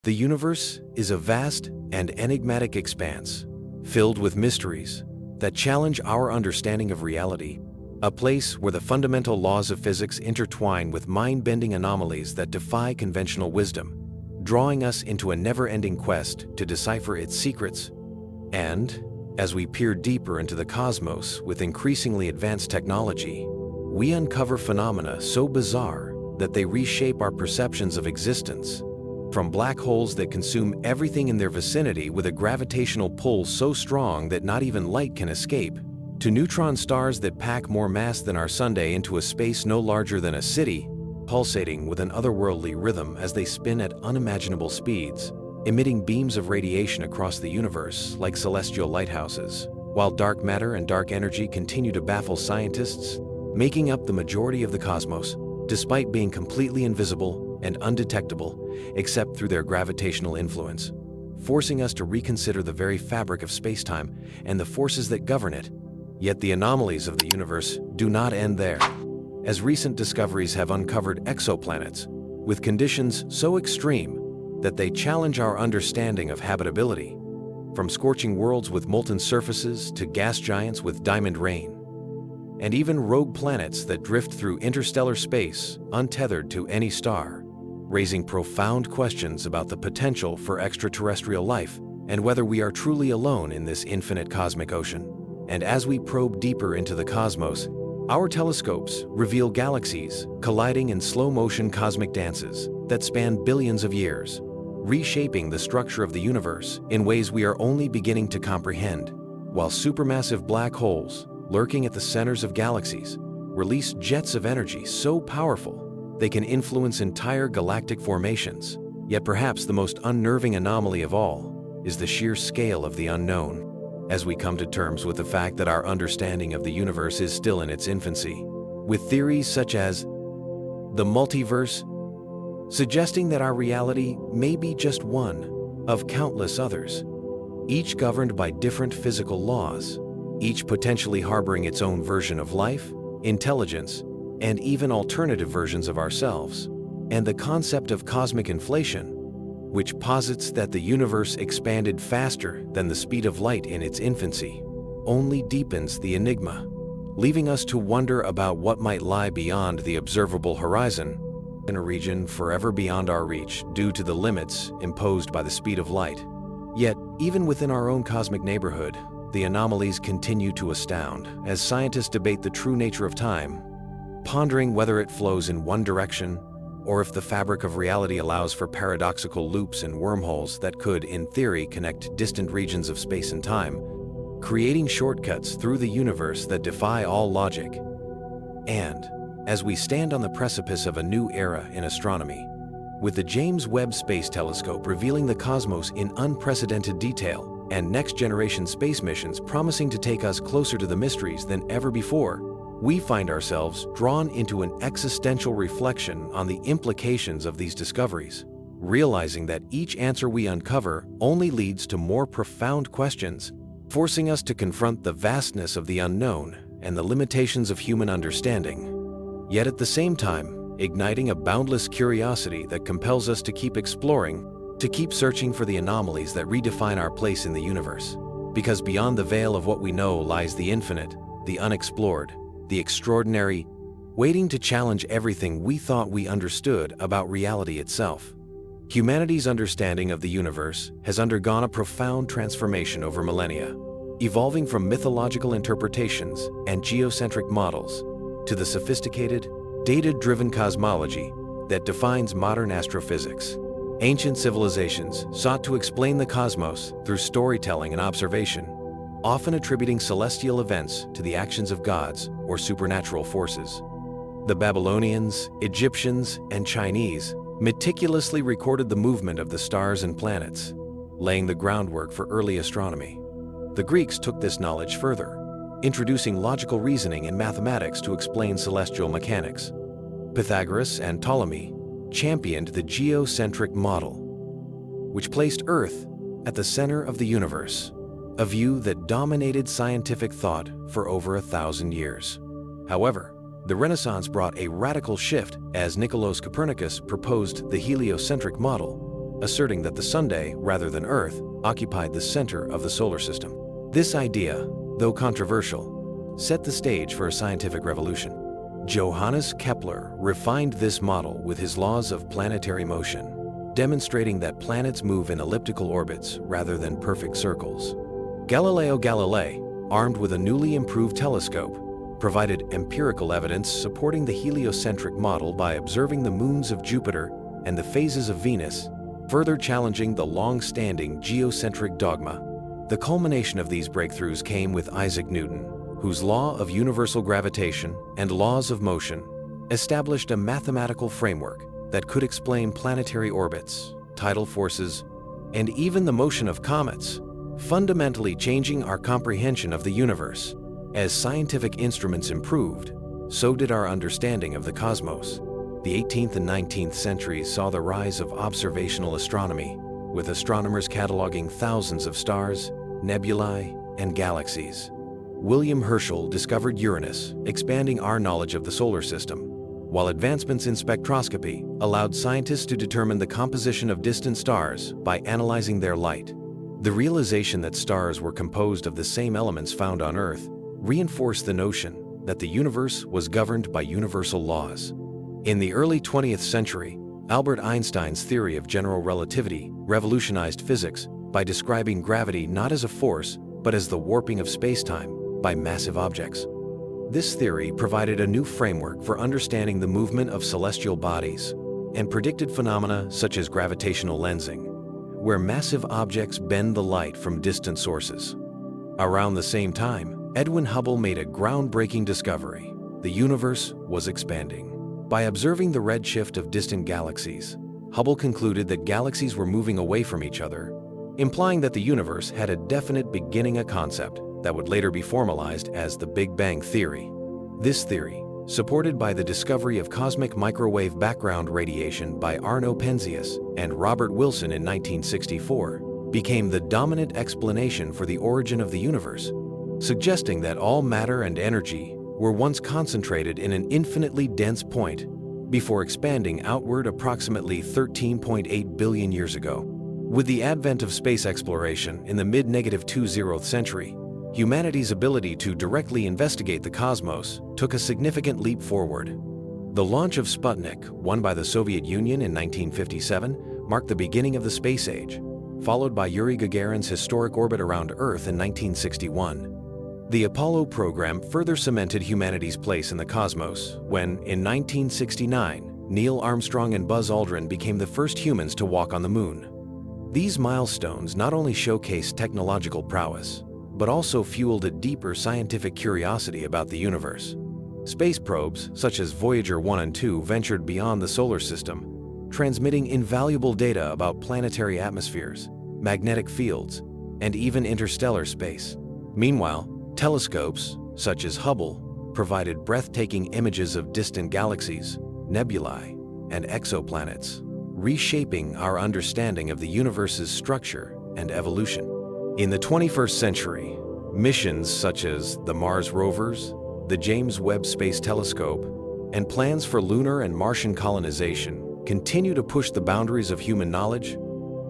The universe is a vast and enigmatic expanse, filled with mysteries that challenge our understanding of reality, a place where the fundamental laws of physics intertwine with mind-bending anomalies that defy conventional wisdom, drawing us into a never-ending quest to decipher its secrets. And, as we peer deeper into the cosmos with increasingly advanced technology, we uncover phenomena so bizarre that they reshape our perceptions of existence. From black holes that consume everything in their vicinity with a gravitational pull so strong that not even light can escape, to neutron stars that pack more mass than our sun into a space no larger than a city, pulsating with an otherworldly rhythm as they spin at unimaginable speeds, emitting beams of radiation across the universe like celestial lighthouses, while dark matter and dark energy continue to baffle scientists, making up the majority of the cosmos, despite being completely invisible and undetectable except through their gravitational influence, forcing us to reconsider the very fabric of space-time and the forces that govern it. Yet the anomalies of the universe do not end there, as recent discoveries have uncovered exoplanets with conditions so extreme that they challenge our understanding of habitability, from scorching worlds with molten surfaces to gas giants with diamond rain, and even rogue planets that drift through interstellar space untethered to any star, raising profound questions about the potential for extraterrestrial life and whether we are truly alone in this infinite cosmic ocean. And as we probe deeper into the cosmos, our telescopes reveal galaxies colliding in slow-motion cosmic dances that span billions of years, reshaping the structure of the universe in ways we are only beginning to comprehend, while supermassive black holes, lurking at the centers of galaxies, release jets of energy so powerful they can influence entire galactic formations. Yet perhaps the most unnerving anomaly of all is the sheer scale of the unknown, as we come to terms with the fact that our understanding of the universe is still in its infancy, with theories such as the multiverse suggesting that our reality may be just one of countless others, each governed by different physical laws, each potentially harboring its own version of life, intelligence, and even alternative versions of ourselves. And the concept of cosmic inflation, which posits that the universe expanded faster than the speed of light in its infancy, only deepens the enigma, leaving us to wonder about what might lie beyond the observable horizon, in a region forever beyond our reach due to the limits imposed by the speed of light. Yet, even within our own cosmic neighborhood, the anomalies continue to astound as scientists debate the true nature of time, pondering whether it flows in one direction or if the fabric of reality allows for paradoxical loops and wormholes that could, in theory, connect distant regions of space and time, creating shortcuts through the universe that defy all logic. And, as we stand on the precipice of a new era in astronomy, with the James Webb Space Telescope revealing the cosmos in unprecedented detail and next-generation space missions promising to take us closer to the mysteries than ever before, we find ourselves drawn into an existential reflection on the implications of these discoveries, realizing that each answer we uncover only leads to more profound questions, forcing us to confront the vastness of the unknown and the limitations of human understanding, yet at the same time igniting a boundless curiosity that compels us to keep exploring, to keep searching for the anomalies that redefine our place in the universe. Because beyond the veil of what we know lies the infinite, the unexplored, the extraordinary, waiting to challenge everything we thought we understood about reality itself. Humanity's understanding of the universe has undergone a profound transformation over millennia, evolving from mythological interpretations and geocentric models to the sophisticated, data-driven cosmology that defines modern astrophysics. Ancient civilizations sought to explain the cosmos through storytelling and observation, often attributing celestial events to the actions of gods or supernatural forces. The Babylonians, Egyptians, and Chinese meticulously recorded the movement of the stars and planets, laying the groundwork for early astronomy. The Greeks took this knowledge further, introducing logical reasoning and mathematics to explain celestial mechanics. Pythagoras and Ptolemy championed the geocentric model, which placed Earth at the center of the universe, a view that dominated scientific thought for over 1,000 years. However, the Renaissance brought a radical shift as Nicolaus Copernicus proposed the heliocentric model, asserting that the Sunday, rather than Earth, occupied the center of the solar system. This idea, though controversial, set the stage for a scientific revolution. Johannes Kepler refined this model with his laws of planetary motion, demonstrating that planets move in elliptical orbits rather than perfect circles. Galileo Galilei, armed with a newly improved telescope, provided empirical evidence supporting the heliocentric model by observing the moons of Jupiter and the phases of Venus, further challenging the long-standing geocentric dogma. The culmination of these breakthroughs came with Isaac Newton, whose law of universal gravitation and laws of motion established a mathematical framework that could explain planetary orbits, tidal forces, and even the motion of comets, fundamentally changing our comprehension of the universe. As scientific instruments improved, so did our understanding of the cosmos. The 18th and 19th centuries saw the rise of observational astronomy, with astronomers cataloging thousands of stars, nebulae, and galaxies. William Herschel discovered Uranus, expanding our knowledge of the solar system, while advancements in spectroscopy allowed scientists to determine the composition of distant stars by analyzing their light. The realization that stars were composed of the same elements found on Earth reinforced the notion that the universe was governed by universal laws. In the early 20th century, Albert Einstein's theory of general relativity revolutionized physics by describing gravity not as a force, but as the warping of space-time by massive objects. This theory provided a new framework for understanding the movement of celestial bodies and predicted phenomena such as gravitational lensing, where massive objects bend the light from distant sources. Around the same time, Edwin Hubble made a groundbreaking discovery. The universe was expanding. By observing the redshift of distant galaxies, Hubble concluded that galaxies were moving away from each other, implying that the universe had a definite beginning, a concept that would later be formalized as the Big Bang theory. This theory, supported by the discovery of cosmic microwave background radiation by Arno Penzias and Robert Wilson in 1964, became the dominant explanation for the origin of the universe, suggesting that all matter and energy were once concentrated in an infinitely dense point before expanding outward approximately 13.8 billion years ago. With the advent of space exploration in the mid-20th century, humanity's ability to directly investigate the cosmos took a significant leap forward. The launch of Sputnik, won by the Soviet Union in 1957, marked the beginning of the space age, followed by Yuri Gagarin's historic orbit around Earth in 1961. The Apollo program further cemented humanity's place in the cosmos when, in 1969, Neil Armstrong and Buzz Aldrin became the first humans to walk on the moon. These milestones not only showcased technological prowess, but also fueled a deeper scientific curiosity about the universe. Space probes, such as Voyager 1 and 2, ventured beyond the solar system, transmitting invaluable data about planetary atmospheres, magnetic fields, and even interstellar space. Meanwhile, telescopes, such as Hubble, provided breathtaking images of distant galaxies, nebulae, and exoplanets, reshaping our understanding of the universe's structure and evolution. In the 21st century, missions such as the Mars rovers, the James Webb Space Telescope, and plans for lunar and Martian colonization continue to push the boundaries of human knowledge,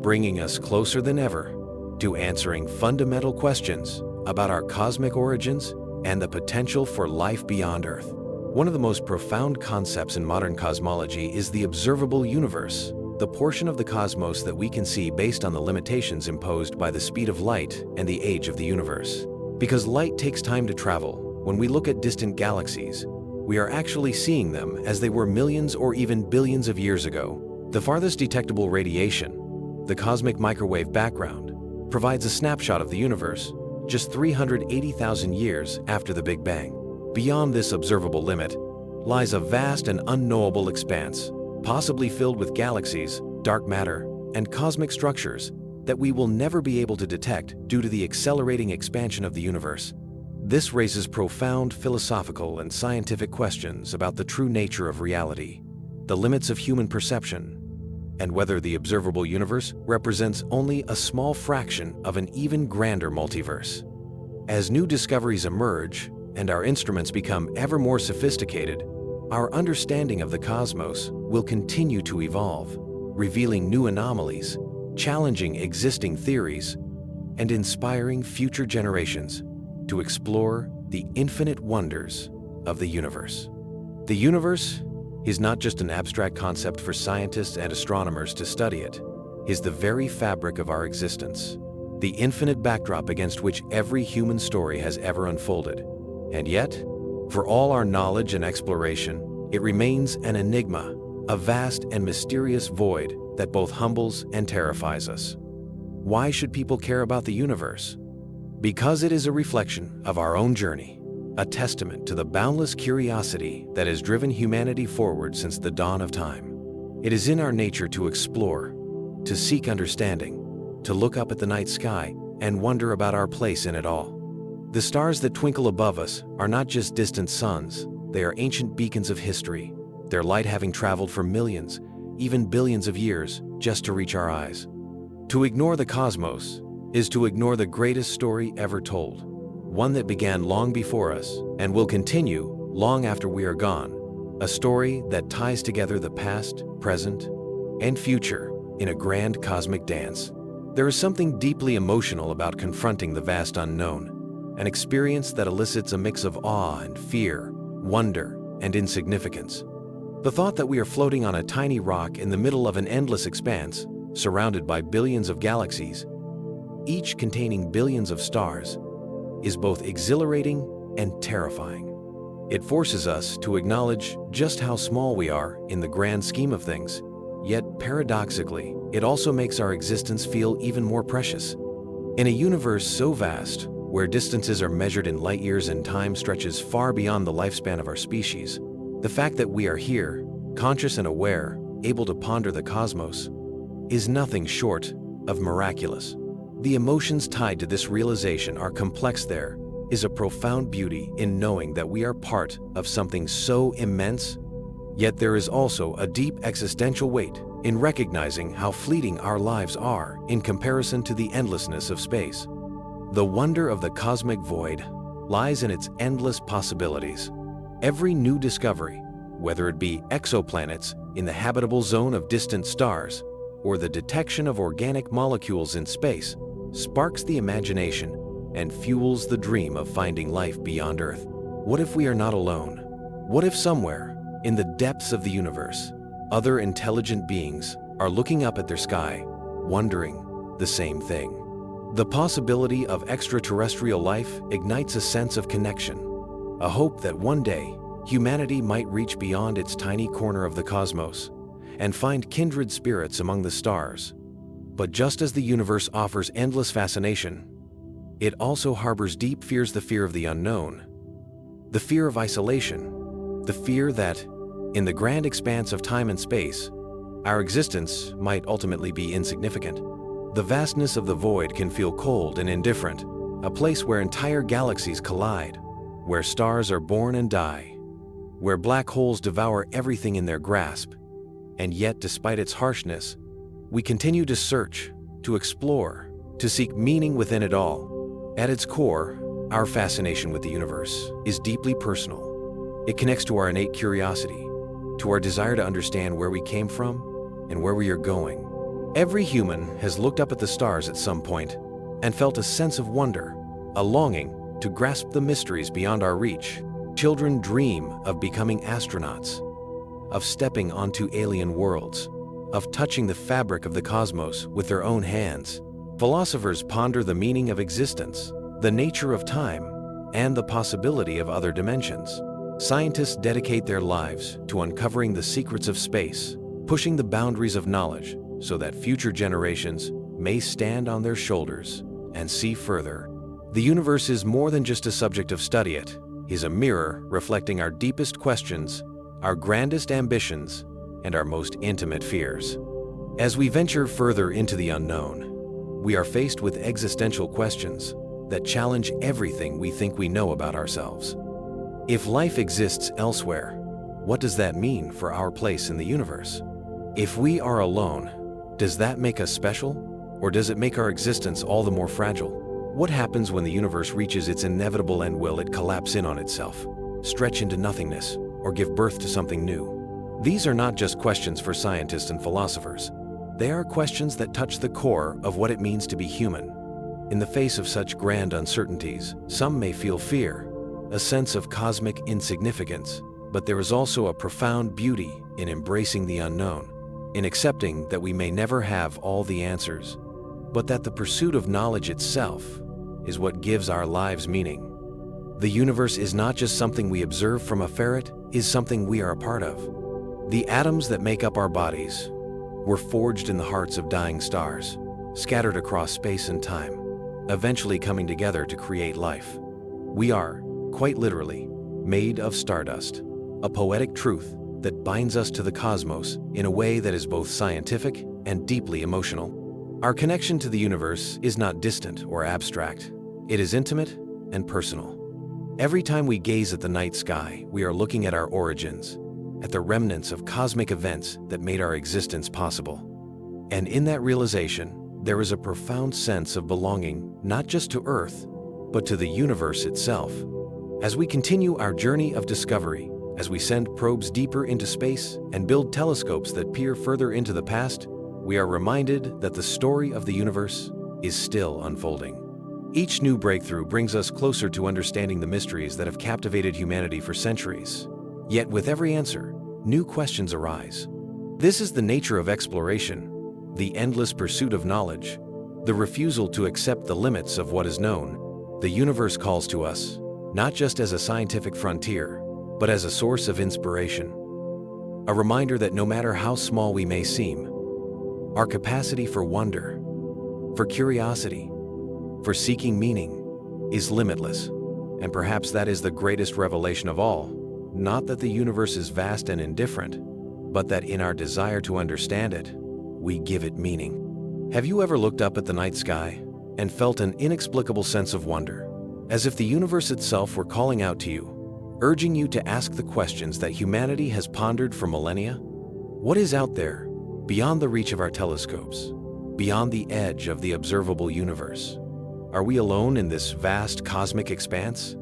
bringing us closer than ever to answering fundamental questions about our cosmic origins and the potential for life beyond Earth. One of the most profound concepts in modern cosmology is the observable universe, the portion of the cosmos that we can see based on the limitations imposed by the speed of light and the age of the universe. Because light takes time to travel, when we look at distant galaxies, we are actually seeing them as they were millions or even billions of years ago. The farthest detectable radiation, the cosmic microwave background, provides a snapshot of the universe just 380,000 years after the Big Bang. Beyond this observable limit lies a vast and unknowable expanse, possibly filled with galaxies, dark matter, and cosmic structures that we will never be able to detect due to the accelerating expansion of the universe. This raises profound philosophical and scientific questions about the true nature of reality, the limits of human perception, and whether the observable universe represents only a small fraction of an even grander multiverse. As new discoveries emerge and our instruments become ever more sophisticated, our understanding of the cosmos will continue to evolve, revealing new anomalies, challenging existing theories, and inspiring future generations to explore the infinite wonders of the universe. The universe is not just an abstract concept for scientists and astronomers to study. It is the very fabric of our existence, the infinite backdrop against which every human story has ever unfolded. And yet, for all our knowledge and exploration, it remains an enigma, a vast and mysterious void that both humbles and terrifies us. Why should people care about the universe? Because it is a reflection of our own journey, a testament to the boundless curiosity that has driven humanity forward since the dawn of time. It is in our nature to explore, to seek understanding, to look up at the night sky and wonder about our place in it all. The stars that twinkle above us are not just distant suns, they are ancient beacons of history, their light having traveled for millions, even billions of years, just to reach our eyes. To ignore the cosmos is to ignore the greatest story ever told, one that began long before us and will continue long after we are gone, a story that ties together the past, present, and future in a grand cosmic dance. There is something deeply emotional about confronting the vast unknown, an experience that elicits a mix of awe and fear, wonder and insignificance. The thought that we are floating on a tiny rock in the middle of an endless expanse, surrounded by billions of galaxies, each containing billions of stars, is both exhilarating and terrifying. It forces us to acknowledge just how small we are in the grand scheme of things, yet paradoxically, it also makes our existence feel even more precious. In a universe so vast, where distances are measured in light years and time stretches far beyond the lifespan of our species, the fact that we are here, conscious and aware, able to ponder the cosmos, is nothing short of miraculous. The emotions tied to this realization are complex. There is a profound beauty in knowing that we are part of something so immense, yet there is also a deep existential weight in recognizing how fleeting our lives are in comparison to the endlessness of space. The wonder of the cosmic void lies in its endless possibilities. Every new discovery, whether it be exoplanets in the habitable zone of distant stars or the detection of organic molecules in space, sparks the imagination and fuels the dream of finding life beyond Earth. What if we are not alone? What if somewhere, in the depths of the universe, other intelligent beings are looking up at their sky, wondering the same thing? The possibility of extraterrestrial life ignites a sense of connection, a hope that one day humanity might reach beyond its tiny corner of the cosmos and find kindred spirits among the stars. But just as the universe offers endless fascination, it also harbors deep fears: the fear of the unknown, the fear of isolation, the fear that, in the grand expanse of time and space, our existence might ultimately be insignificant. The vastness of the void can feel cold and indifferent, a place where entire galaxies collide, where stars are born and die, where black holes devour everything in their grasp. And yet, despite its harshness, we continue to search, to explore, to seek meaning within it all. At its core, our fascination with the universe is deeply personal. It connects to our innate curiosity, to our desire to understand where we came from and where we are going. Every human has looked up at the stars at some point and felt a sense of wonder, a longing to grasp the mysteries beyond our reach. Children dream of becoming astronauts, of stepping onto alien worlds, of touching the fabric of the cosmos with their own hands. Philosophers ponder the meaning of existence, the nature of time, and the possibility of other dimensions. Scientists dedicate their lives to uncovering the secrets of space, pushing the boundaries of knowledge so that future generations may stand on their shoulders and see further. The universe is more than just a subject of study. It is a mirror reflecting our deepest questions, our grandest ambitions, and our most intimate fears. As we venture further into the unknown, we are faced with existential questions that challenge everything we think we know about ourselves. If life exists elsewhere, what does that mean for our place in the universe? If we are alone, does that make us special, or does it make our existence all the more fragile? What happens when the universe reaches its inevitable end? Will it collapse in on itself, stretch into nothingness, or give birth to something new? These are not just questions for scientists and philosophers. They are questions that touch the core of what it means to be human. In the face of such grand uncertainties, some may feel fear, a sense of cosmic insignificance, but there is also a profound beauty in embracing the unknown, in accepting that we may never have all the answers, but that the pursuit of knowledge itself is what gives our lives meaning. The universe is not just something we observe from afar, it is something we are a part of. The atoms that make up our bodies were forged in the hearts of dying stars, scattered across space and time, eventually coming together to create life. We are, quite literally, made of stardust, a poetic truth that binds us to the cosmos in a way that is both scientific and deeply emotional. Our connection to the universe is not distant or abstract. It is intimate and personal. Every time we gaze at the night sky, we are looking at our origins, at the remnants of cosmic events that made our existence possible. And in that realization, there is a profound sense of belonging not just to Earth, but to the universe itself. As we continue our journey of discovery, as we send probes deeper into space and build telescopes that peer further into the past, we are reminded that the story of the universe is still unfolding. Each new breakthrough brings us closer to understanding the mysteries that have captivated humanity for centuries. Yet with every answer, new questions arise. This is the nature of exploration, the endless pursuit of knowledge, the refusal to accept the limits of what is known. The universe calls to us, not just as a scientific frontier, but as a source of inspiration. A reminder that no matter how small we may seem, our capacity for wonder, for curiosity, for seeking meaning is limitless. And perhaps that is the greatest revelation of all, not that the universe is vast and indifferent, but that in our desire to understand it, we give it meaning. Have you ever looked up at the night sky and felt an inexplicable sense of wonder, as if the universe itself were calling out to you, urging you to ask the questions that humanity has pondered for millennia? What is out there, beyond the reach of our telescopes, beyond the edge of the observable universe? Are we alone in this vast cosmic expanse?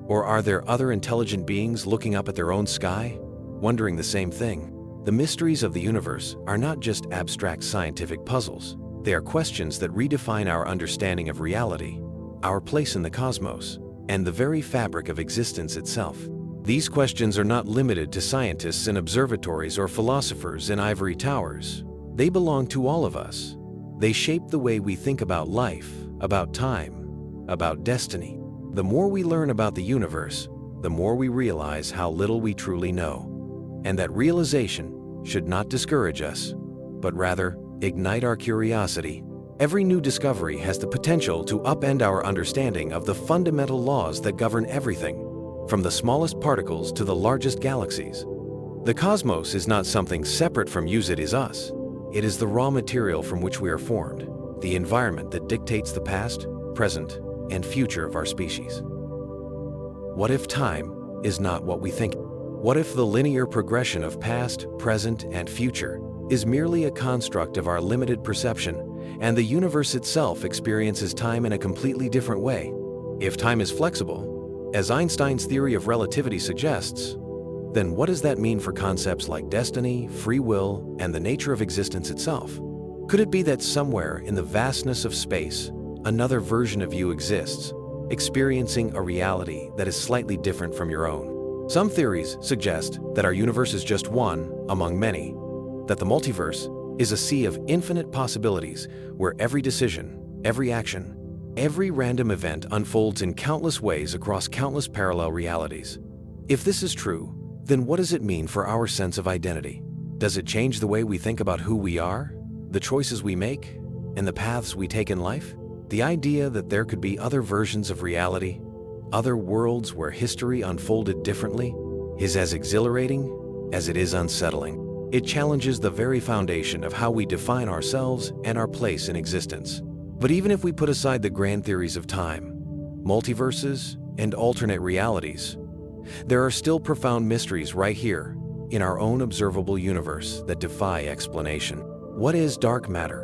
Or are there other intelligent beings looking up at their own sky, wondering the same thing? The mysteries of the universe are not just abstract scientific puzzles. They are questions that redefine our understanding of reality, our place in the cosmos, and the very fabric of existence itself. These questions are not limited to scientists in observatories or philosophers in ivory towers. They belong to all of us. They shape the way we think about life, about time, about destiny. The more we learn about the universe, the more we realize how little we truly know. And that realization should not discourage us, but rather ignite our curiosity. Every new discovery has the potential to upend our understanding of the fundamental laws that govern everything, from the smallest particles to the largest galaxies. The cosmos is not something separate from you, it is us. It is the raw material from which we are formed, the environment that dictates the past, present, and future of our species. What if time is not what we think? What if the linear progression of past, present, and future is merely a construct of our limited perception, and the universe itself experiences time in a completely different way? If time is flexible, as Einstein's theory of relativity suggests, then what does that mean for concepts like destiny, free will, and the nature of existence itself? Could it be that somewhere in the vastness of space, another version of you exists, experiencing a reality that is slightly different from your own? Some theories suggest that our universe is just one among many, that the multiverse is a sea of infinite possibilities where every decision, every action, every random event unfolds in countless ways across countless parallel realities. If this is true, then what does it mean for our sense of identity? Does it change the way we think about who we are, the choices we make, and the paths we take in life? The idea that there could be other versions of reality, other worlds where history unfolded differently, is as exhilarating as it is unsettling. It challenges the very foundation of how we define ourselves and our place in existence. But even if we put aside the grand theories of time, multiverses, and alternate realities, there are still profound mysteries right here in our own observable universe that defy explanation. What is dark matter?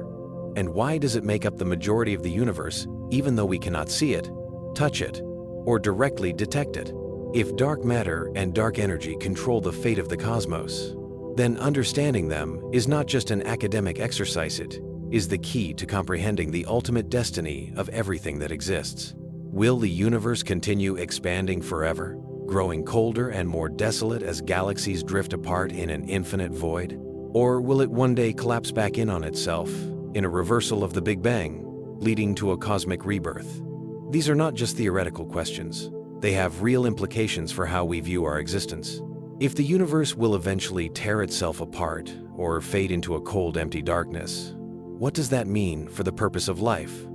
And why does it make up the majority of the universe, even though we cannot see it, touch it, or directly detect it? If dark matter and dark energy control the fate of the cosmos, then understanding them is not just an academic exercise, it is the key to comprehending the ultimate destiny of everything that exists. Will the universe continue expanding forever, growing colder and more desolate as galaxies drift apart in an infinite void? Or will it one day collapse back in on itself in a reversal of the Big Bang, leading to a cosmic rebirth? These are not just theoretical questions. They have real implications for how we view our existence. If the universe will eventually tear itself apart or fade into a cold, empty darkness, what does that mean for the purpose of life,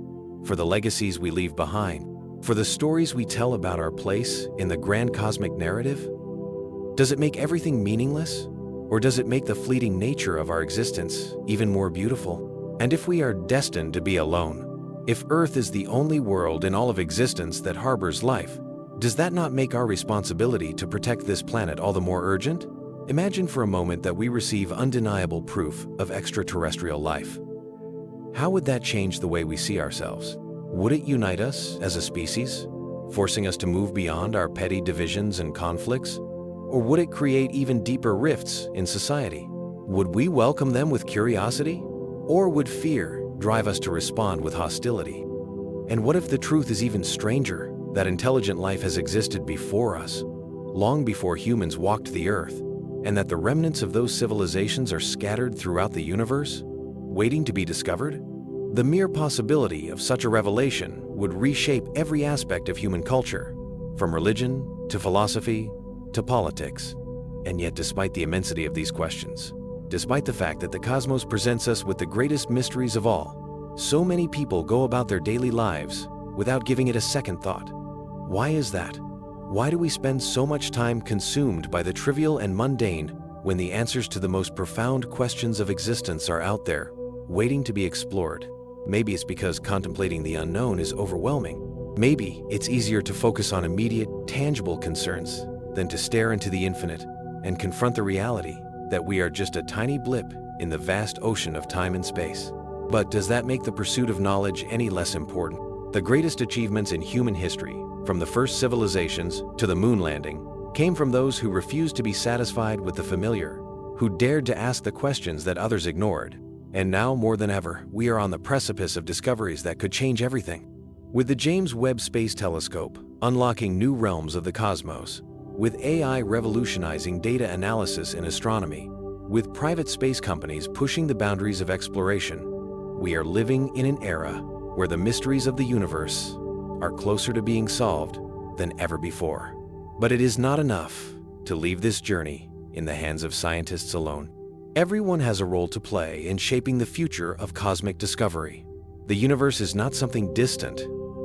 for the legacies we leave behind, for the stories we tell about our place in the grand cosmic narrative? Does it make everything meaningless, or does it make the fleeting nature of our existence even more beautiful? And if we are destined to be alone, if Earth is the only world in all of existence that harbors life, does that not make our responsibility to protect this planet all the more urgent? Imagine for a moment that we receive undeniable proof of extraterrestrial life. How would that change the way we see ourselves? Would it unite us as a species, forcing us to move beyond our petty divisions and conflicts? Or would it create even deeper rifts in society? Would we welcome them with curiosity? Or would fear drive us to respond with hostility? And what if the truth is even stranger, that intelligent life has existed before us, long before humans walked the earth, and that the remnants of those civilizations are scattered throughout the universe, waiting to be discovered? The mere possibility of such a revelation would reshape every aspect of human culture, from religion to philosophy to politics. And yet, despite the immensity of these questions, despite the fact that the cosmos presents us with the greatest mysteries of all, so many people go about their daily lives without giving it a second thought. Why is that? Why do we spend so much time consumed by the trivial and mundane when the answers to the most profound questions of existence are out there, waiting to be explored? Maybe it's because contemplating the unknown is overwhelming. Maybe it's easier to focus on immediate, tangible concerns than to stare into the infinite and confront the reality that we are just a tiny blip in the vast ocean of time and space. But does that make the pursuit of knowledge any less important? The greatest achievements in human history, from the first civilizations to the moon landing, came from those who refused to be satisfied with the familiar, who dared to ask the questions that others ignored. And now, more than ever, we are on the precipice of discoveries that could change everything. With the James Webb Space Telescope unlocking new realms of the cosmos, with AI revolutionizing data analysis in astronomy, with private space companies pushing the boundaries of exploration, we are living in an era where the mysteries of the universe are closer to being solved than ever before. But it is not enough to leave this journey in the hands of scientists alone. Everyone has a role to play in shaping the future of cosmic discovery. The universe is not something distant,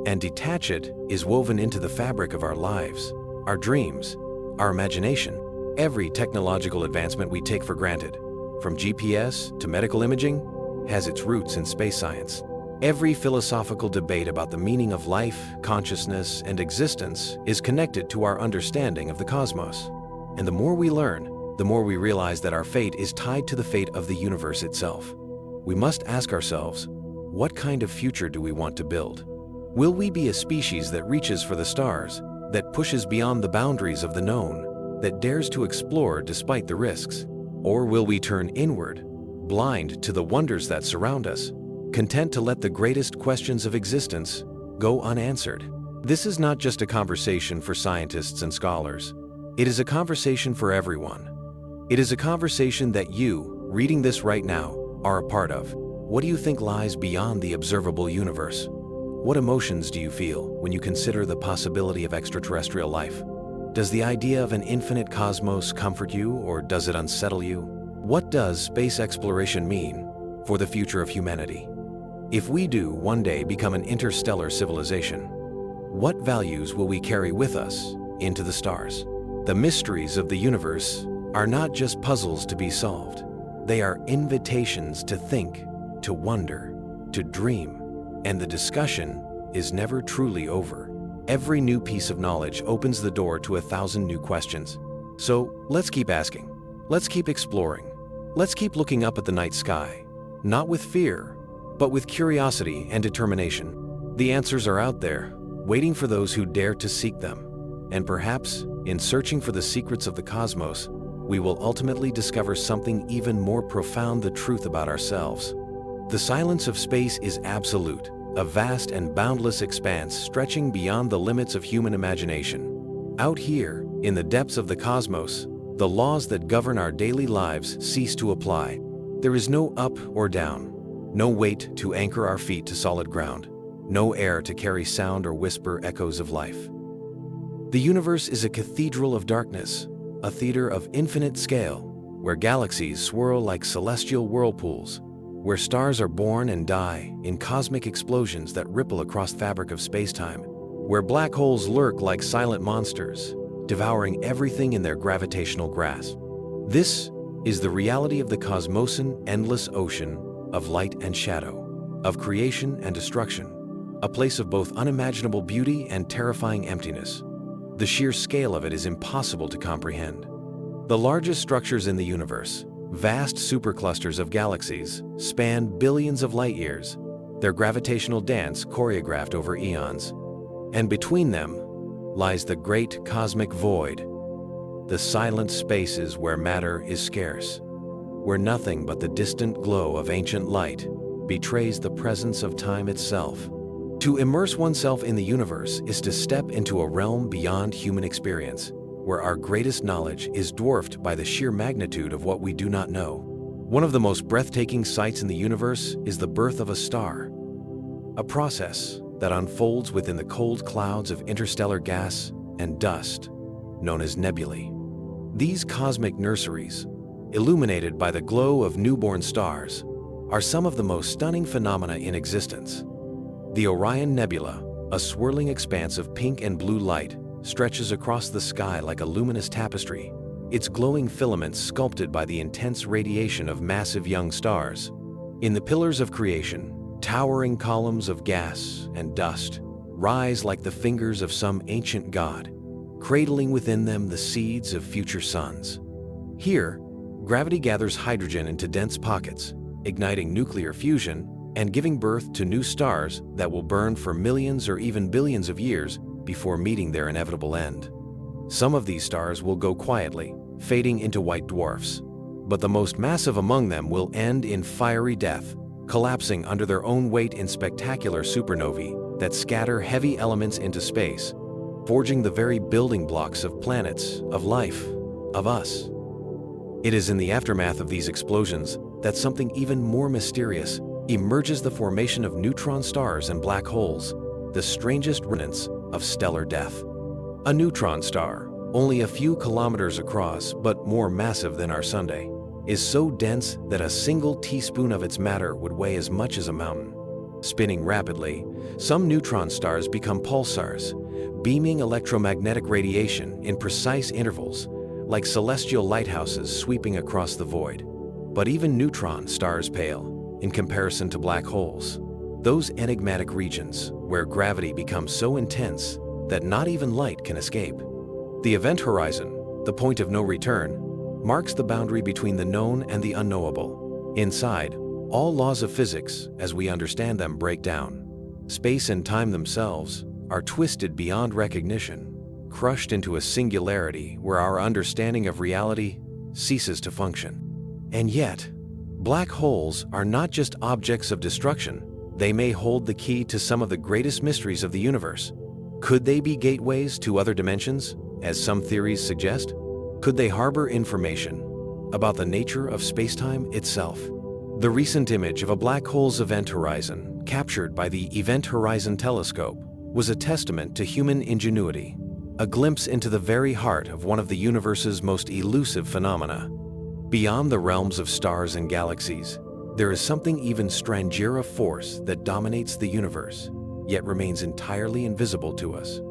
and detached is woven into the fabric of our lives, our dreams, our imagination. Every technological advancement we take for granted, from GPS to medical imaging, has its roots in space science. Every philosophical debate about the meaning of life, consciousness, and existence is connected to our understanding of the cosmos. And the more we learn, the more we realize that our fate is tied to the fate of the universe itself. We must ask ourselves, what kind of future do we want to build? Will we be a species that reaches for the stars, that pushes beyond the boundaries of the known, that dares to explore despite the risks? Or will we turn inward, blind to the wonders that surround us, content to let the greatest questions of existence go unanswered? This is not just a conversation for scientists and scholars. It is a conversation for everyone. It is a conversation that you, reading this right now, are a part of. What do you think lies beyond the observable universe? What emotions do you feel when you consider the possibility of extraterrestrial life? Does the idea of an infinite cosmos comfort you, or does it unsettle you? What does space exploration mean for the future of humanity? If we do one day become an interstellar civilization, what values will we carry with us into the stars? The mysteries of the universe are not just puzzles to be solved. They are invitations to think, to wonder, to dream, and the discussion is never truly over. Every new piece of knowledge opens the door to 1,000 new questions. So let's keep asking. Let's keep exploring. Let's keep looking up at the night sky, not with fear, but with curiosity and determination. The answers are out there, waiting for those who dare to seek them. And perhaps, in searching for the secrets of the cosmos, we will ultimately discover something even more profound: the truth about ourselves. The silence of space is absolute, a vast and boundless expanse stretching beyond the limits of human imagination. Out here, in the depths of the cosmos, the laws that govern our daily lives cease to apply. There is no up or down, no weight to anchor our feet to solid ground, no air to carry sound or whisper echoes of life. The universe is a cathedral of darkness, a theater of infinite scale, where galaxies swirl like celestial whirlpools, where stars are born and die in cosmic explosions that ripple across the fabric of spacetime, where black holes lurk like silent monsters, devouring everything in their gravitational grasp. This is the reality of the cosmosan endless ocean of light and shadow, of creation and destruction, a place of both unimaginable beauty and terrifying emptiness. The sheer scale of it is impossible to comprehend. The largest structures in the universe, vast superclusters of galaxies, span billions of light years, their gravitational dance choreographed over eons. And between them lies the great cosmic void, the silent spaces where matter is scarce, where nothing but the distant glow of ancient light betrays the presence of time itself. To immerse oneself in the universe is to step into a realm beyond human experience, where our greatest knowledge is dwarfed by the sheer magnitude of what we do not know. One of the most breathtaking sights in the universe is the birth of a star, a process that unfolds within the cold clouds of interstellar gas and dust, known as nebulae. These cosmic nurseries, illuminated by the glow of newborn stars, are some of the most stunning phenomena in existence. The Orion Nebula, a swirling expanse of pink and blue light, stretches across the sky like a luminous tapestry, its glowing filaments sculpted by the intense radiation of massive young stars. In the pillars of creation, towering columns of gas and dust rise like the fingers of some ancient god, cradling within them the seeds of future suns. Here, gravity gathers hydrogen into dense pockets, igniting nuclear fusion and giving birth to new stars that will burn for millions or even billions of years before meeting their inevitable end. Some of these stars will go quietly, fading into white dwarfs, but the most massive among them will end in fiery death, collapsing under their own weight in spectacular supernovae that scatter heavy elements into space, forging the very building blocks of planets, of life, of us. It is in the aftermath of these explosions that something even more mysterious emerges: the formation of neutron stars and black holes, the strangest remnants of stellar death. A neutron star, only a few kilometers across but more massive than our Sunday, is so dense that a single teaspoon of its matter would weigh as much as a mountain. Spinning rapidly, some neutron stars become pulsars, beaming electromagnetic radiation in precise intervals, like celestial lighthouses sweeping across the void. But even neutron stars pale in comparison to black holes, those enigmatic regions where gravity becomes so intense that not even light can escape. The event horizon, the point of no return, marks the boundary between the known and the unknowable. Inside, all laws of physics, as we understand them, break down. Space and time themselves are twisted beyond recognition, crushed into a singularity where our understanding of reality ceases to function. And yet, black holes are not just objects of destruction. They may hold the key to some of the greatest mysteries of the universe. Could they be gateways to other dimensions, as some theories suggest? Could they harbor information about the nature of spacetime itself? The recent image of a black hole's event horizon, captured by the Event Horizon Telescope, was a testament to human ingenuity, a glimpse into the very heart of one of the universe's most elusive phenomena. Beyond the realms of stars and galaxies, there is something even stranger: a force that dominates the universe, yet remains entirely invisible to us.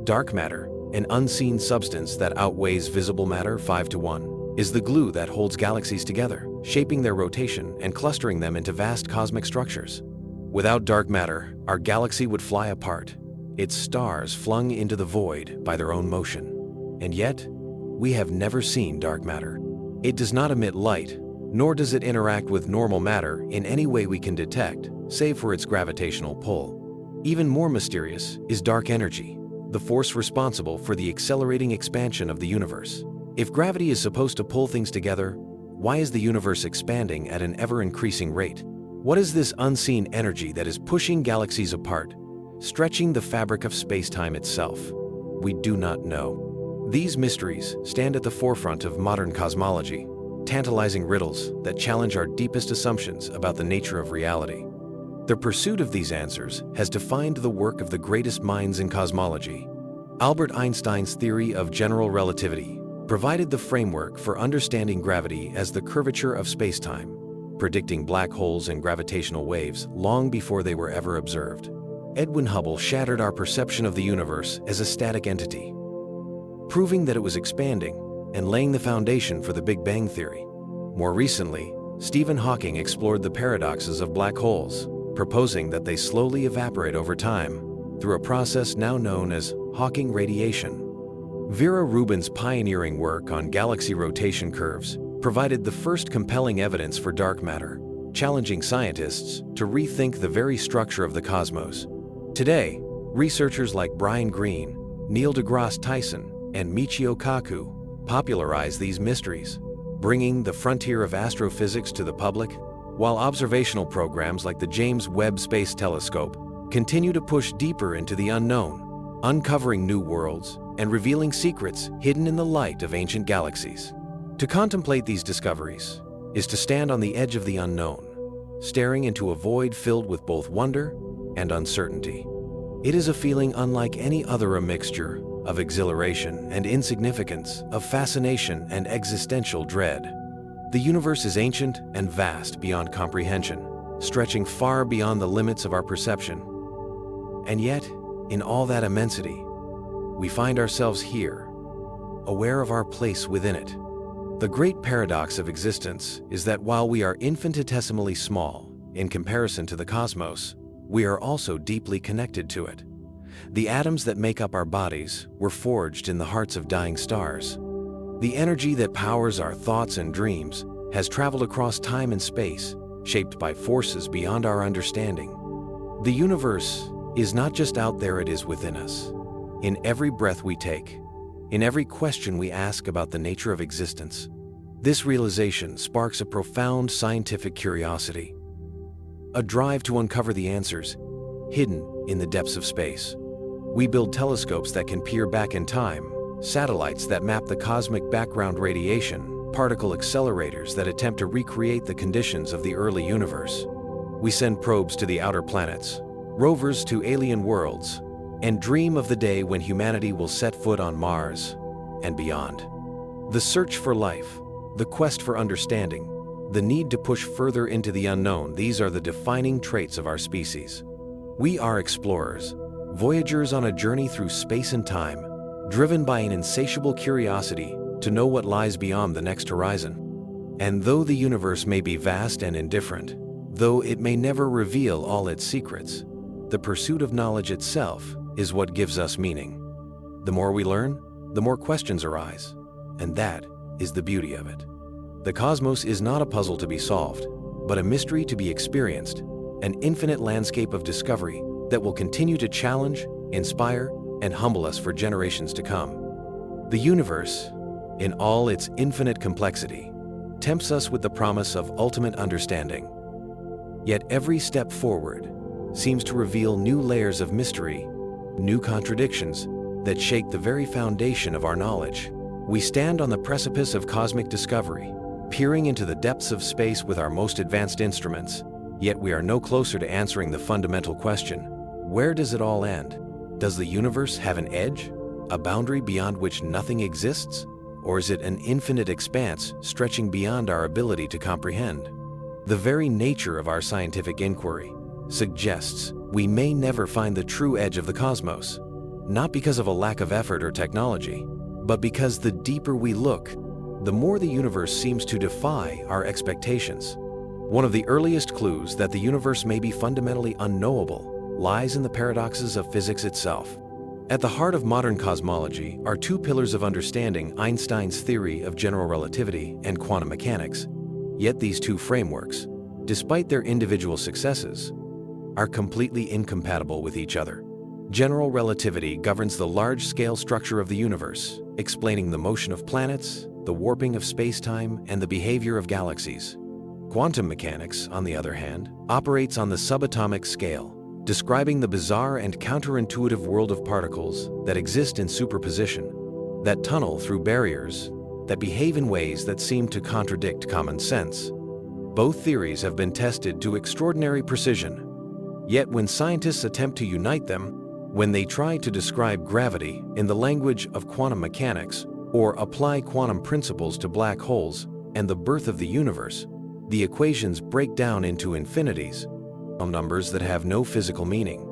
Dark matter, an unseen substance that outweighs visible matter 5-to-1, is the glue that holds galaxies together, shaping their rotation and clustering them into vast cosmic structures. Without dark matter, our galaxy would fly apart, its stars flung into the void by their own motion. And yet, we have never seen dark matter. It does not emit light, nor does it interact with normal matter in any way we can detect, save for its gravitational pull. Even more mysterious is dark energy, the force responsible for the accelerating expansion of the universe. If gravity is supposed to pull things together, why is the universe expanding at an ever-increasing rate? What is this unseen energy that is pushing galaxies apart, stretching the fabric of space-time itself? We do not know. These mysteries stand at the forefront of modern cosmology, tantalizing riddles that challenge our deepest assumptions about the nature of reality. The pursuit of these answers has defined the work of the greatest minds in cosmology. Albert Einstein's theory of general relativity provided the framework for understanding gravity as the curvature of space-time, predicting black holes and gravitational waves long before they were ever observed. Edwin Hubble shattered our perception of the universe as a static entity, proving that it was expanding and laying the foundation for the Big Bang theory. More recently, Stephen Hawking explored the paradoxes of black holes, proposing that they slowly evaporate over time through a process now known as Hawking radiation. Vera Rubin's pioneering work on galaxy rotation curves provided the first compelling evidence for dark matter, challenging scientists to rethink the very structure of the cosmos. Today, researchers like Brian Greene, Neil deGrasse Tyson, and Michio Kaku popularize these mysteries, bringing the frontier of astrophysics to the public, while observational programs like the James Webb Space Telescope continue to push deeper into the unknown, uncovering new worlds and revealing secrets hidden in the light of ancient galaxies. To contemplate these discoveries is to stand on the edge of the unknown, staring into a void filled with both wonder and uncertainty. It is a feeling unlike any other, a mixture of exhilaration and insignificance, of fascination and existential dread. The universe is ancient and vast beyond comprehension, stretching far beyond the limits of our perception. And yet, in all that immensity, we find ourselves here, aware of our place within it. The great paradox of existence is that while we are infinitesimally small in comparison to the cosmos, we are also deeply connected to it. The atoms that make up our bodies were forged in the hearts of dying stars. The energy that powers our thoughts and dreams has traveled across time and space, shaped by forces beyond our understanding. The universe is not just out there, it is within us. In every breath we take, in every question we ask about the nature of existence. This realization sparks a profound scientific curiosity, a drive to uncover the answers hidden in the depths of space. We build telescopes that can peer back in time, satellites that map the cosmic background radiation, particle accelerators that attempt to recreate the conditions of the early universe. We send probes to the outer planets, rovers to alien worlds, and dream of the day when humanity will set foot on Mars and beyond. The search for life, the quest for understanding, the need to push further into the unknown, these are the defining traits of our species. We are explorers, voyagers on a journey through space and time, driven by an insatiable curiosity to know what lies beyond the next horizon. And though the universe may be vast and indifferent, though it may never reveal all its secrets, the pursuit of knowledge itself is what gives us meaning. The more we learn, the more questions arise, and that is the beauty of it. The cosmos is not a puzzle to be solved, but a mystery to be experienced, an infinite landscape of discovery that will continue to challenge, inspire, and humble us for generations to come. The universe, in all its infinite complexity, tempts us with the promise of ultimate understanding. Yet every step forward seems to reveal new layers of mystery, new contradictions that shake the very foundation of our knowledge. We stand on the precipice of cosmic discovery, peering into the depths of space with our most advanced instruments, yet we are no closer to answering the fundamental question: where does it all end? Does the universe have an edge, a boundary beyond which nothing exists? Or is it an infinite expanse stretching beyond our ability to comprehend? The very nature of our scientific inquiry suggests we may never find the true edge of the cosmos, not because of a lack of effort or technology, but because the deeper we look, the more the universe seems to defy our expectations. One of the earliest clues that the universe may be fundamentally unknowable lies in the paradoxes of physics itself. At the heart of modern cosmology are two pillars of understanding: Einstein's theory of general relativity and quantum mechanics. Yet these two frameworks, despite their individual successes, are completely incompatible with each other. General relativity governs the large-scale structure of the universe, explaining the motion of planets the warping of space-time, and the behavior of galaxies. Quantum mechanics, on the other hand, operates on the subatomic scale, describing the bizarre and counterintuitive world of particles that exist in superposition, that tunnel through barriers, that behave in ways that seem to contradict common sense. Both theories have been tested to extraordinary precision. Yet when scientists attempt to unite them, when they try to describe gravity in the language of quantum mechanics or apply quantum principles to black holes and the birth of the universe, the equations break down into infinities, numbers that have no physical meaning.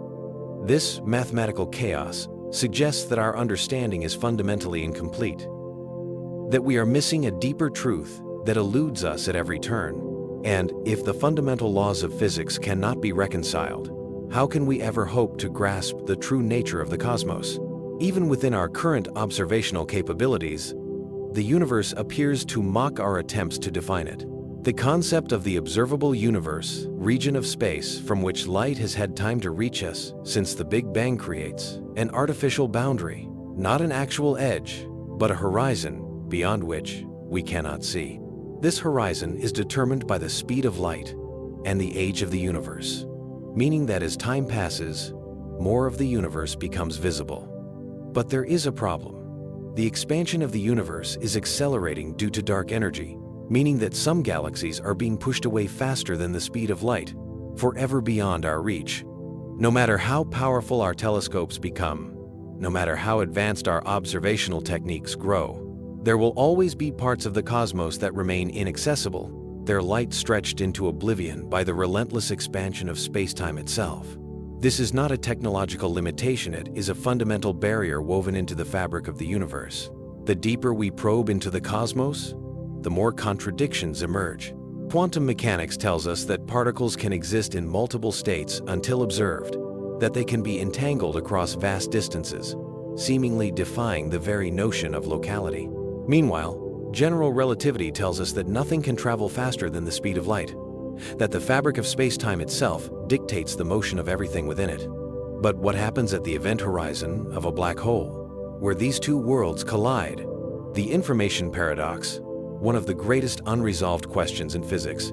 This mathematical chaos suggests that our understanding is fundamentally incomplete, that we are missing a deeper truth that eludes us at every turn. And if the fundamental laws of physics cannot be reconciled, how can we ever hope to grasp the true nature of the cosmos? Even within our current observational capabilities, the universe appears to mock our attempts to define it. The concept of the observable universe, region of space from which light has had time to reach us since the Big Bang, creates an artificial boundary, not an actual edge, but a horizon beyond which we cannot see. This horizon is determined by the speed of light and the age of the universe, meaning that as time passes, more of the universe becomes visible. But there is a problem. The expansion of the universe is accelerating due to dark energy, meaning that some galaxies are being pushed away faster than the speed of light, forever beyond our reach. No matter how powerful our telescopes become, no matter how advanced our observational techniques grow, there will always be parts of the cosmos that remain inaccessible, their light stretched into oblivion by the relentless expansion of space-time itself. This is not a technological limitation, it is a fundamental barrier woven into the fabric of the universe. The deeper we probe into the cosmos, the more contradictions emerge. Quantum mechanics tells us that particles can exist in multiple states until observed, that they can be entangled across vast distances, seemingly defying the very notion of locality. Meanwhile, general relativity tells us that nothing can travel faster than the speed of light, that the fabric of space-time itself dictates the motion of everything within it. But what happens at the event horizon of a black hole, where these two worlds collide? The information paradox, one of the greatest unresolved questions in physics,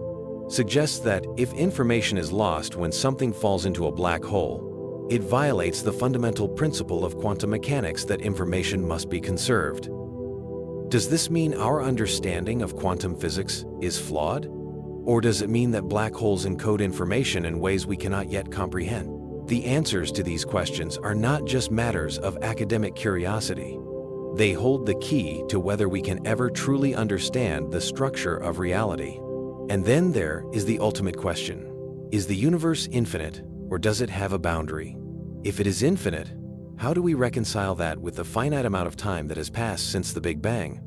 suggests that if information is lost when something falls into a black hole, it violates the fundamental principle of quantum mechanics that information must be conserved. Does this mean our understanding of quantum physics is flawed? Or does it mean that black holes encode information in ways we cannot yet comprehend? The answers to these questions are not just matters of academic curiosity. They hold the key to whether we can ever truly understand the structure of reality. And then there is the ultimate question. Is the universe infinite, or does it have a boundary? If it is infinite, how do we reconcile that with the finite amount of time that has passed since the Big Bang?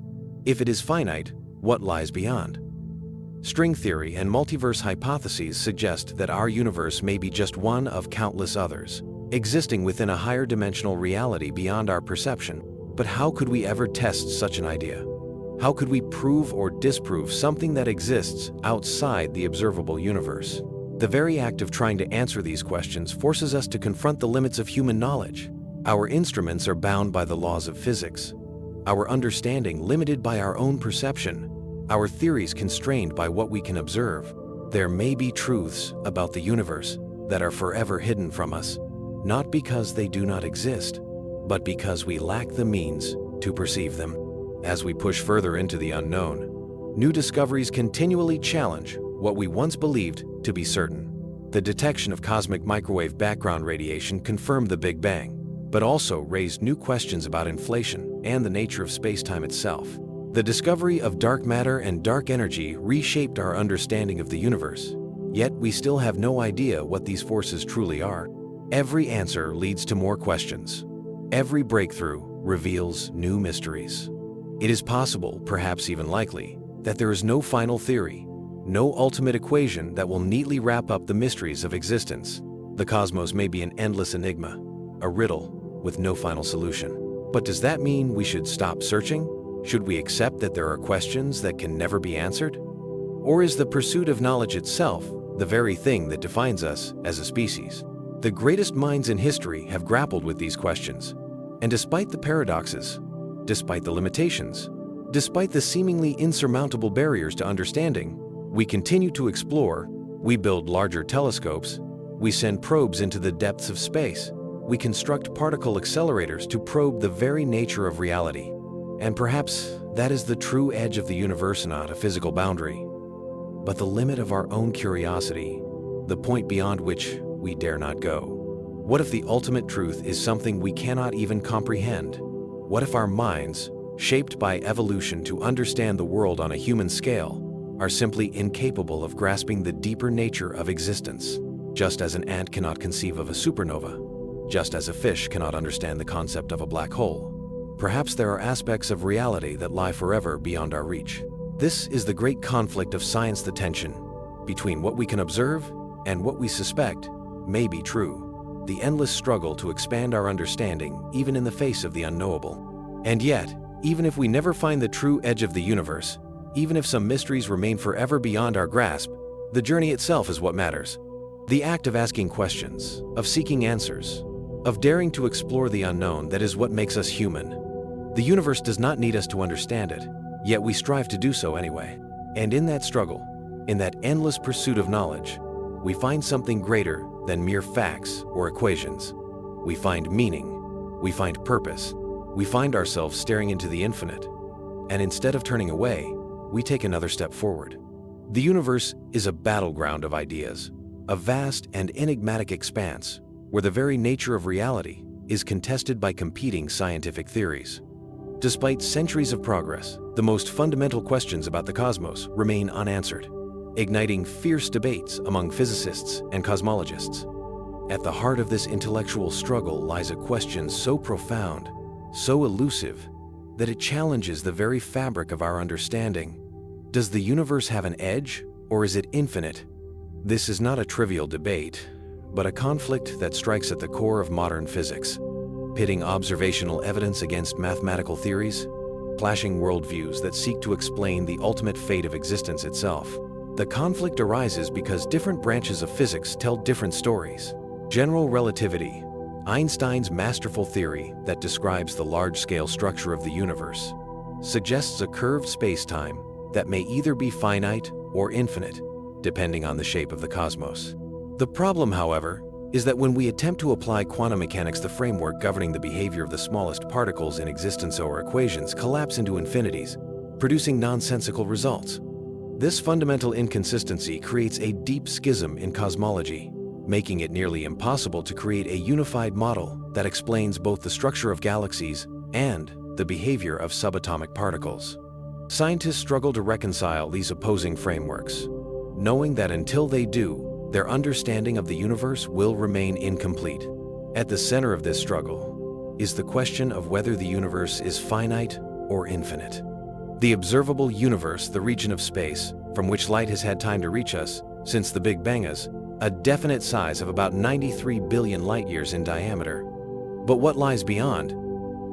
If it is finite, what lies beyond? String theory and multiverse hypotheses suggest that our universe may be just one of countless others, existing within a higher dimensional reality beyond our perception. But how could we ever test such an idea? How could we prove or disprove something that exists outside the observable universe? The very act of trying to answer these questions forces us to confront the limits of human knowledge. Our instruments are bound by the laws of physics, our understanding limited by our own perception, our theories constrained by what we can observe. There may be truths about the universe that are forever hidden from us, not because they do not exist, but because we lack the means to perceive them. As we push further into the unknown, new discoveries continually challenge what we once believed to be certain. The detection of cosmic microwave background radiation confirmed the Big Bang, but also raised new questions about inflation and the nature of space-time itself. The discovery of dark matter and dark energy reshaped our understanding of the universe, yet we still have no idea what these forces truly are. Every answer leads to more questions. Every breakthrough reveals new mysteries. It is possible, perhaps even likely, that there is no final theory, no ultimate equation that will neatly wrap up the mysteries of existence. The cosmos may be an endless enigma, a riddle with no final solution. But does that mean we should stop searching? Should we accept that there are questions that can never be answered? Or is the pursuit of knowledge itself the very thing that defines us as a species? The greatest minds in history have grappled with these questions, and despite the paradoxes, despite the limitations, Despite the seemingly insurmountable barriers to understanding, we continue to explore, we build larger telescopes, we send probes into the depths of space, we construct particle accelerators to probe the very nature of reality. And perhaps that is the true edge of the universe, not a physical boundary, but the limit of our own curiosity, the point beyond which we dare not go. What if the ultimate truth is something we cannot even comprehend? What if our minds, shaped by evolution to understand the world on a human scale, are simply incapable of grasping the deeper nature of existence? Just as an ant cannot conceive of a supernova, just as a fish cannot understand the concept of a black hole, perhaps there are aspects of reality that lie forever beyond our reach. This is the great conflict of science, the tension between what we can observe and what we suspect may be true, the endless struggle to expand our understanding even in the face of the unknowable. And yet, even if we never find the true edge of the universe, even if some mysteries remain forever beyond our grasp, the journey itself is what matters. The act of asking questions, of seeking answers, of daring to explore the unknown, that is what makes us human. The universe does not need us to understand it, yet we strive to do so anyway. And in that struggle, in that endless pursuit of knowledge, we find something greater than mere facts or equations. We find meaning, we find purpose, we find ourselves staring into the infinite. And instead of turning away, we take another step forward. The universe is a battleground of ideas, a vast and enigmatic expanse where the very nature of reality is contested by competing scientific theories. Despite centuries of progress, the most fundamental questions about the cosmos remain unanswered, igniting fierce debates among physicists and cosmologists. At the heart of this intellectual struggle lies a question so profound, so elusive, that it challenges the very fabric of our understanding. Does the universe have an edge, or is it infinite? This is not a trivial debate, but a conflict that strikes at the core of modern physics, pitting observational evidence against mathematical theories, clashing worldviews that seek to explain the ultimate fate of existence itself. The conflict arises because different branches of physics tell different stories. General relativity, Einstein's masterful theory that describes the large-scale structure of the universe, suggests a curved space-time that may either be finite or infinite, depending on the shape of the cosmos. The problem, however, is that when we attempt to apply quantum mechanics, the framework governing the behavior of the smallest particles in existence, our equations collapse into infinities, producing nonsensical results. This fundamental inconsistency creates a deep schism in cosmology, making it nearly impossible to create a unified model that explains both the structure of galaxies and the behavior of subatomic particles. Scientists struggle to reconcile these opposing frameworks, knowing that until they do, their understanding of the universe will remain incomplete. At the center of this struggle is the question of whether the universe is finite or infinite. The observable universe, the region of space from which light has had time to reach us since the Big Bang, is a definite size of about 93 billion light-years in diameter. But what lies beyond?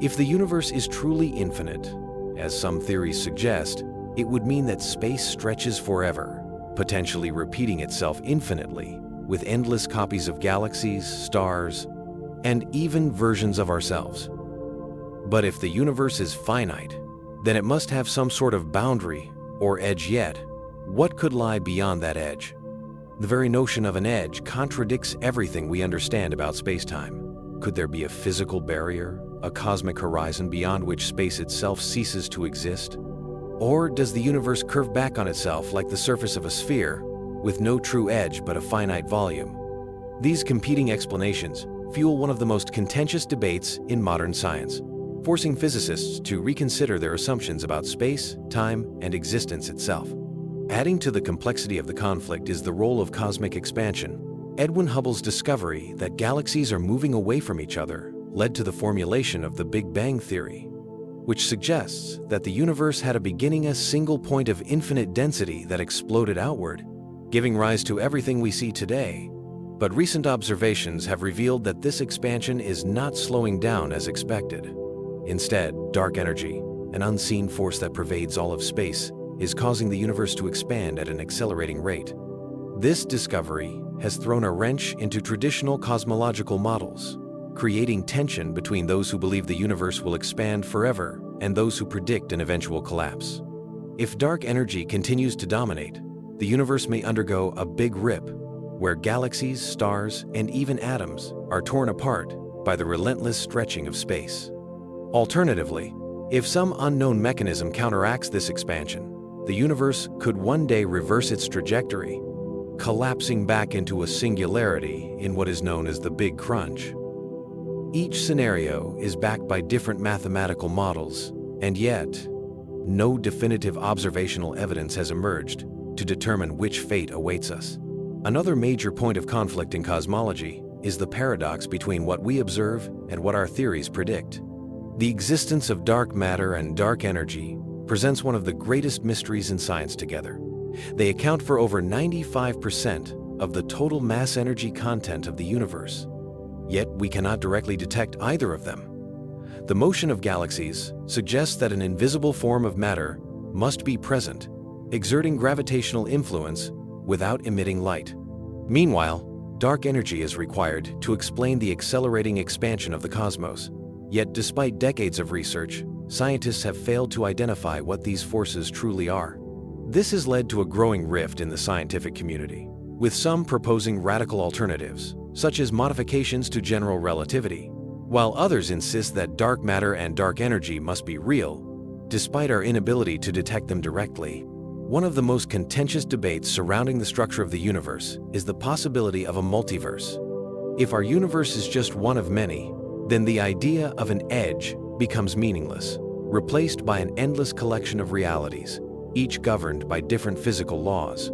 If the universe is truly infinite, as some theories suggest, it would mean that space stretches forever, potentially repeating itself infinitely, with endless copies of galaxies, stars, and even versions of ourselves. But if the universe is finite, then it must have some sort of boundary or edge. Yet, what could lie beyond that edge? The very notion of an edge contradicts everything we understand about space-time. Could there be a physical barrier, a cosmic horizon beyond which space itself ceases to exist? Or does the universe curve back on itself like the surface of a sphere, with no true edge but a finite volume? These competing explanations fuel one of the most contentious debates in modern science, forcing physicists to reconsider their assumptions about space, time, and existence itself. Adding to the complexity of the conflict is the role of cosmic expansion. Edwin Hubble's discovery that galaxies are moving away from each other led to the formulation of the Big Bang theory, which suggests that the universe had a beginning, a single point of infinite density that exploded outward, giving rise to everything we see today. But recent observations have revealed that this expansion is not slowing down as expected. Instead, dark energy, an unseen force that pervades all of space, is causing the universe to expand at an accelerating rate. This discovery has thrown a wrench into traditional cosmological models, creating tension between those who believe the universe will expand forever and those who predict an eventual collapse. If dark energy continues to dominate, the universe may undergo a big rip, where galaxies, stars, and even atoms are torn apart by the relentless stretching of space. Alternatively, if some unknown mechanism counteracts this expansion, the universe could one day reverse its trajectory, collapsing back into a singularity in what is known as the Big Crunch. Each scenario is backed by different mathematical models, and yet, no definitive observational evidence has emerged to determine which fate awaits us. Another major point of conflict in cosmology is the paradox between what we observe and what our theories predict. The existence of dark matter and dark energy presents one of the greatest mysteries in science together. They account for over 95% of the total mass energy content of the universe. Yet we cannot directly detect either of them. The motion of galaxies suggests that an invisible form of matter must be present, exerting gravitational influence without emitting light. Meanwhile, dark energy is required to explain the accelerating expansion of the cosmos. Yet despite decades of research, scientists have failed to identify what these forces truly are. This has led to a growing rift in the scientific community, with some proposing radical alternatives, such as modifications to general relativity, while others insist that dark matter and dark energy must be real, despite our inability to detect them directly. One of the most contentious debates surrounding the structure of the universe is the possibility of a multiverse. If our universe is just one of many, then the idea of an edge becomes meaningless, replaced by an endless collection of realities, each governed by different physical laws.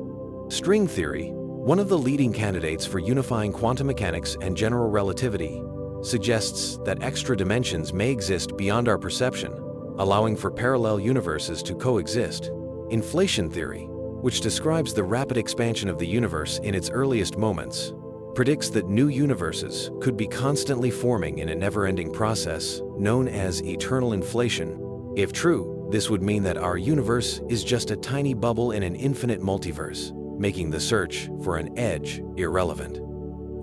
String theory, one of the leading candidates for unifying quantum mechanics and general relativity, suggests that extra dimensions may exist beyond our perception, allowing for parallel universes to coexist. Inflation theory, which describes the rapid expansion of the universe in its earliest moments, predicts that new universes could be constantly forming in a never-ending process known as eternal inflation. If true, this would mean that our universe is just a tiny bubble in an infinite multiverse, making the search for an edge irrelevant.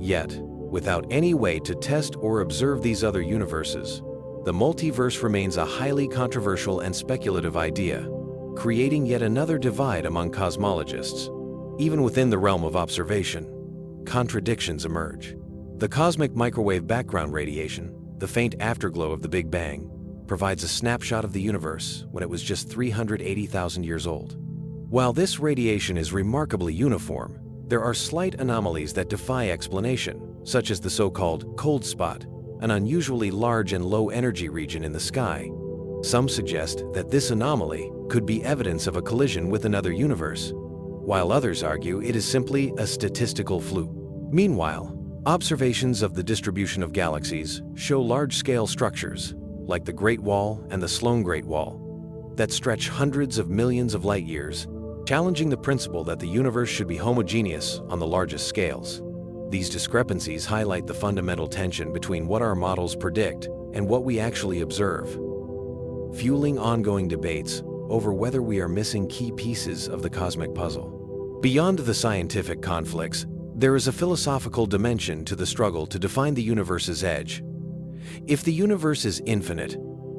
Yet, without any way to test or observe these other universes, the multiverse remains a highly controversial and speculative idea, creating yet another divide among cosmologists. Even within the realm of observation, contradictions emerge. The cosmic microwave background radiation, the faint afterglow of the Big Bang, provides a snapshot of the universe when it was just 380,000 years old. While this radiation is remarkably uniform, there are slight anomalies that defy explanation, such as the so-called cold spot, an unusually large and low-energy region in the sky. Some suggest that this anomaly could be evidence of a collision with another universe, while others argue it is simply a statistical fluke. Meanwhile, observations of the distribution of galaxies show large-scale structures, like the Great Wall and the Sloan Great Wall, that stretch hundreds of millions of light years, challenging the principle that the universe should be homogeneous on the largest scales. These discrepancies highlight the fundamental tension between what our models predict and what we actually observe, fueling ongoing debates over whether we are missing key pieces of the cosmic puzzle. Beyond the scientific conflicts, there is a philosophical dimension to the struggle to define the universe's edge. If the universe is infinite,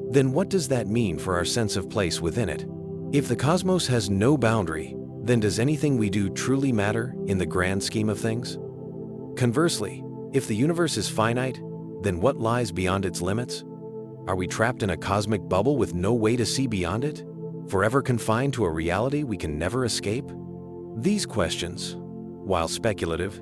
then what does that mean for our sense of place within it? If the cosmos has no boundary, then does anything we do truly matter in the grand scheme of things? Conversely, if the universe is finite, then what lies beyond its limits? Are we trapped in a cosmic bubble with no way to see beyond it, forever confined to a reality we can never escape? These questions, while speculative,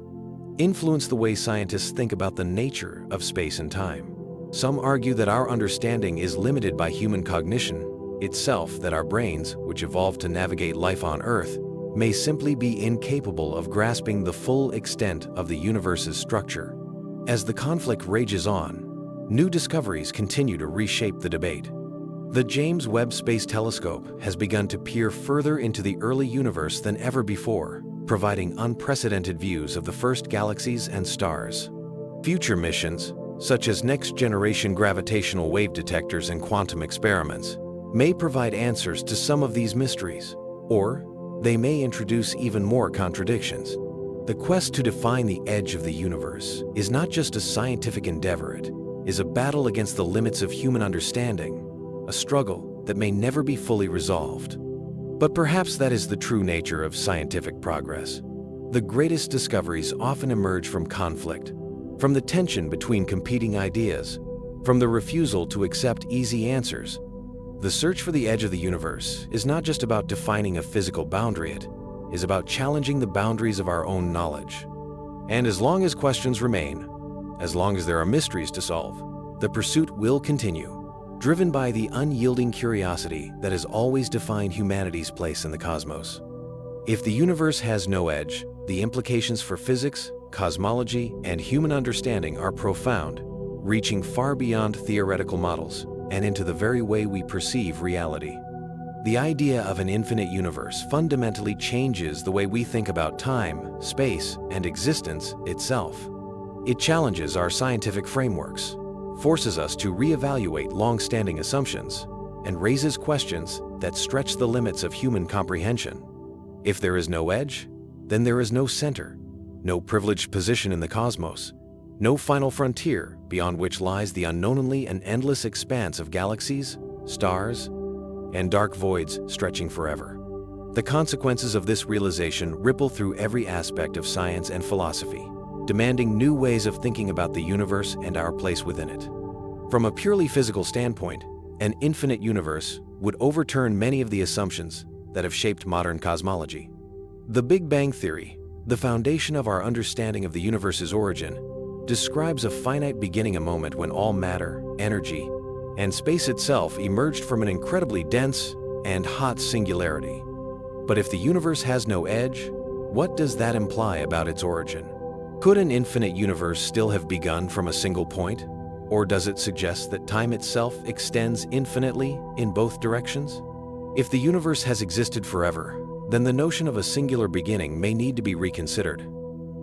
influence the way scientists think about the nature of space and time. Some argue that our understanding is limited by human cognition itself, that our brains, which evolved to navigate life on Earth, may simply be incapable of grasping the full extent of the universe's structure. As the conflict rages on, new discoveries continue to reshape the debate. The James Webb Space Telescope has begun to peer further into the early universe than ever before, providing unprecedented views of the first galaxies and stars. Future missions, such as next-generation gravitational wave detectors and quantum experiments, may provide answers to some of these mysteries, or they may introduce even more contradictions. The quest to define the edge of the universe is not just a scientific endeavor, it is a battle against the limits of human understanding, a struggle that may never be fully resolved. But perhaps that is the true nature of scientific progress. The greatest discoveries often emerge from conflict, from the tension between competing ideas, from the refusal to accept easy answers. The search for the edge of the universe is not just about defining a physical boundary, it is about challenging the boundaries of our own knowledge. And as long as questions remain, as long as there are mysteries to solve, the pursuit will continue, driven by the unyielding curiosity that has always defined humanity's place in the cosmos. If the universe has no edge, the implications for physics, cosmology, and human understanding are profound, reaching far beyond theoretical models and into the very way we perceive reality. The idea of an infinite universe fundamentally changes the way we think about time, space, and existence itself. It challenges our scientific frameworks, forces us to reevaluate long-standing assumptions, and raises questions that stretch the limits of human comprehension. If there is no edge, then there is no center, no privileged position in the cosmos, no final frontier beyond which lies the unknownly and endless expanse of galaxies, stars, and dark voids stretching forever. The consequences of this realization ripple through every aspect of science and philosophy, demanding new ways of thinking about the universe and our place within it. From a purely physical standpoint, an infinite universe would overturn many of the assumptions that have shaped modern cosmology. The Big Bang Theory, the foundation of our understanding of the universe's origin, describes a finite beginning, a moment when all matter, energy, and space itself emerged from an incredibly dense and hot singularity. But if the universe has no edge, what does that imply about its origin? Could an infinite universe still have begun from a single point? Or does it suggest that time itself extends infinitely in both directions? If the universe has existed forever, then the notion of a singular beginning may need to be reconsidered,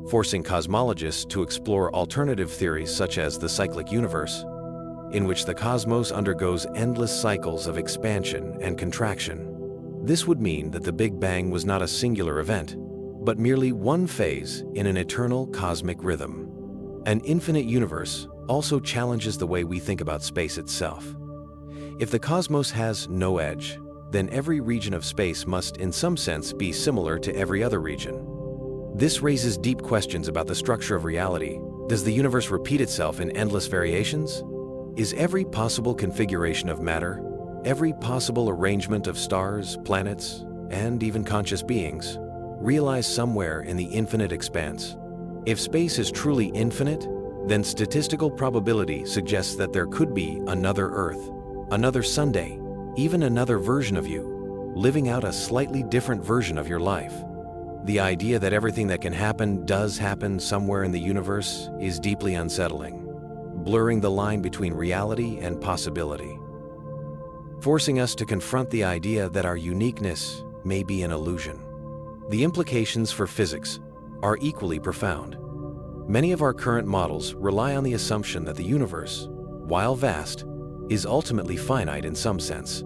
forcing cosmologists to explore alternative theories such as the cyclic universe, in which the cosmos undergoes endless cycles of expansion and contraction. This would mean that the Big Bang was not a singular event, but merely one phase in an eternal cosmic rhythm. An infinite universe also challenges the way we think about space itself. If the cosmos has no edge, then every region of space must in some sense be similar to every other region. This raises deep questions about the structure of reality. Does the universe repeat itself in endless variations? Is every possible configuration of matter, every possible arrangement of stars, planets, and even conscious beings, realized somewhere in the infinite expanse? If space is truly infinite, then statistical probability suggests that there could be another Earth, another Sunday, even another version of you, living out a slightly different version of your life. The idea that everything that can happen does happen somewhere in the universe is deeply unsettling, blurring the line between reality and possibility, forcing us to confront the idea that our uniqueness may be an illusion. The implications for physics are equally profound. Many of our current models rely on the assumption that the universe, while vast, is ultimately finite in some sense.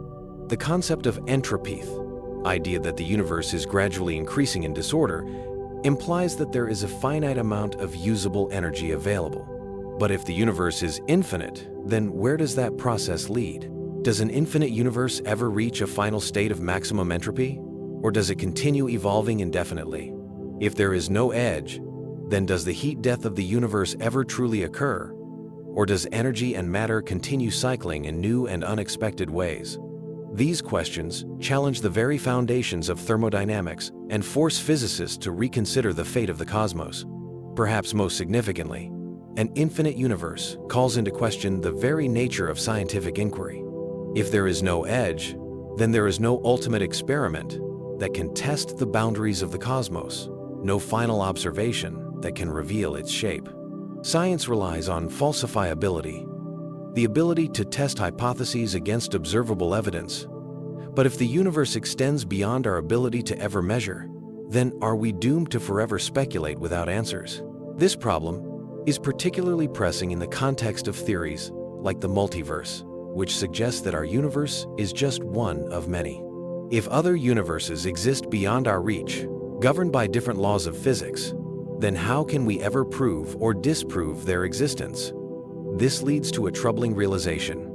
The concept of entropy, the idea that the universe is gradually increasing in disorder, implies that there is a finite amount of usable energy available. But if the universe is infinite, then where does that process lead? Does an infinite universe ever reach a final state of maximum entropy? Or does it continue evolving indefinitely? If there is no edge, then does the heat death of the universe ever truly occur? Or does energy and matter continue cycling in new and unexpected ways? These questions challenge the very foundations of thermodynamics and force physicists to reconsider the fate of the cosmos. Perhaps most significantly, an infinite universe calls into question the very nature of scientific inquiry. If there is no edge, then there is no ultimate experiment that can test the boundaries of the cosmos, no final observation that can reveal its shape. Science relies on falsifiability, the ability to test hypotheses against observable evidence. But if the universe extends beyond our ability to ever measure, then are we doomed to forever speculate without answers? This problem is particularly pressing in the context of theories like the multiverse, which suggests that our universe is just one of many. If other universes exist beyond our reach, governed by different laws of physics, then how can we ever prove or disprove their existence? This leads to a troubling realization.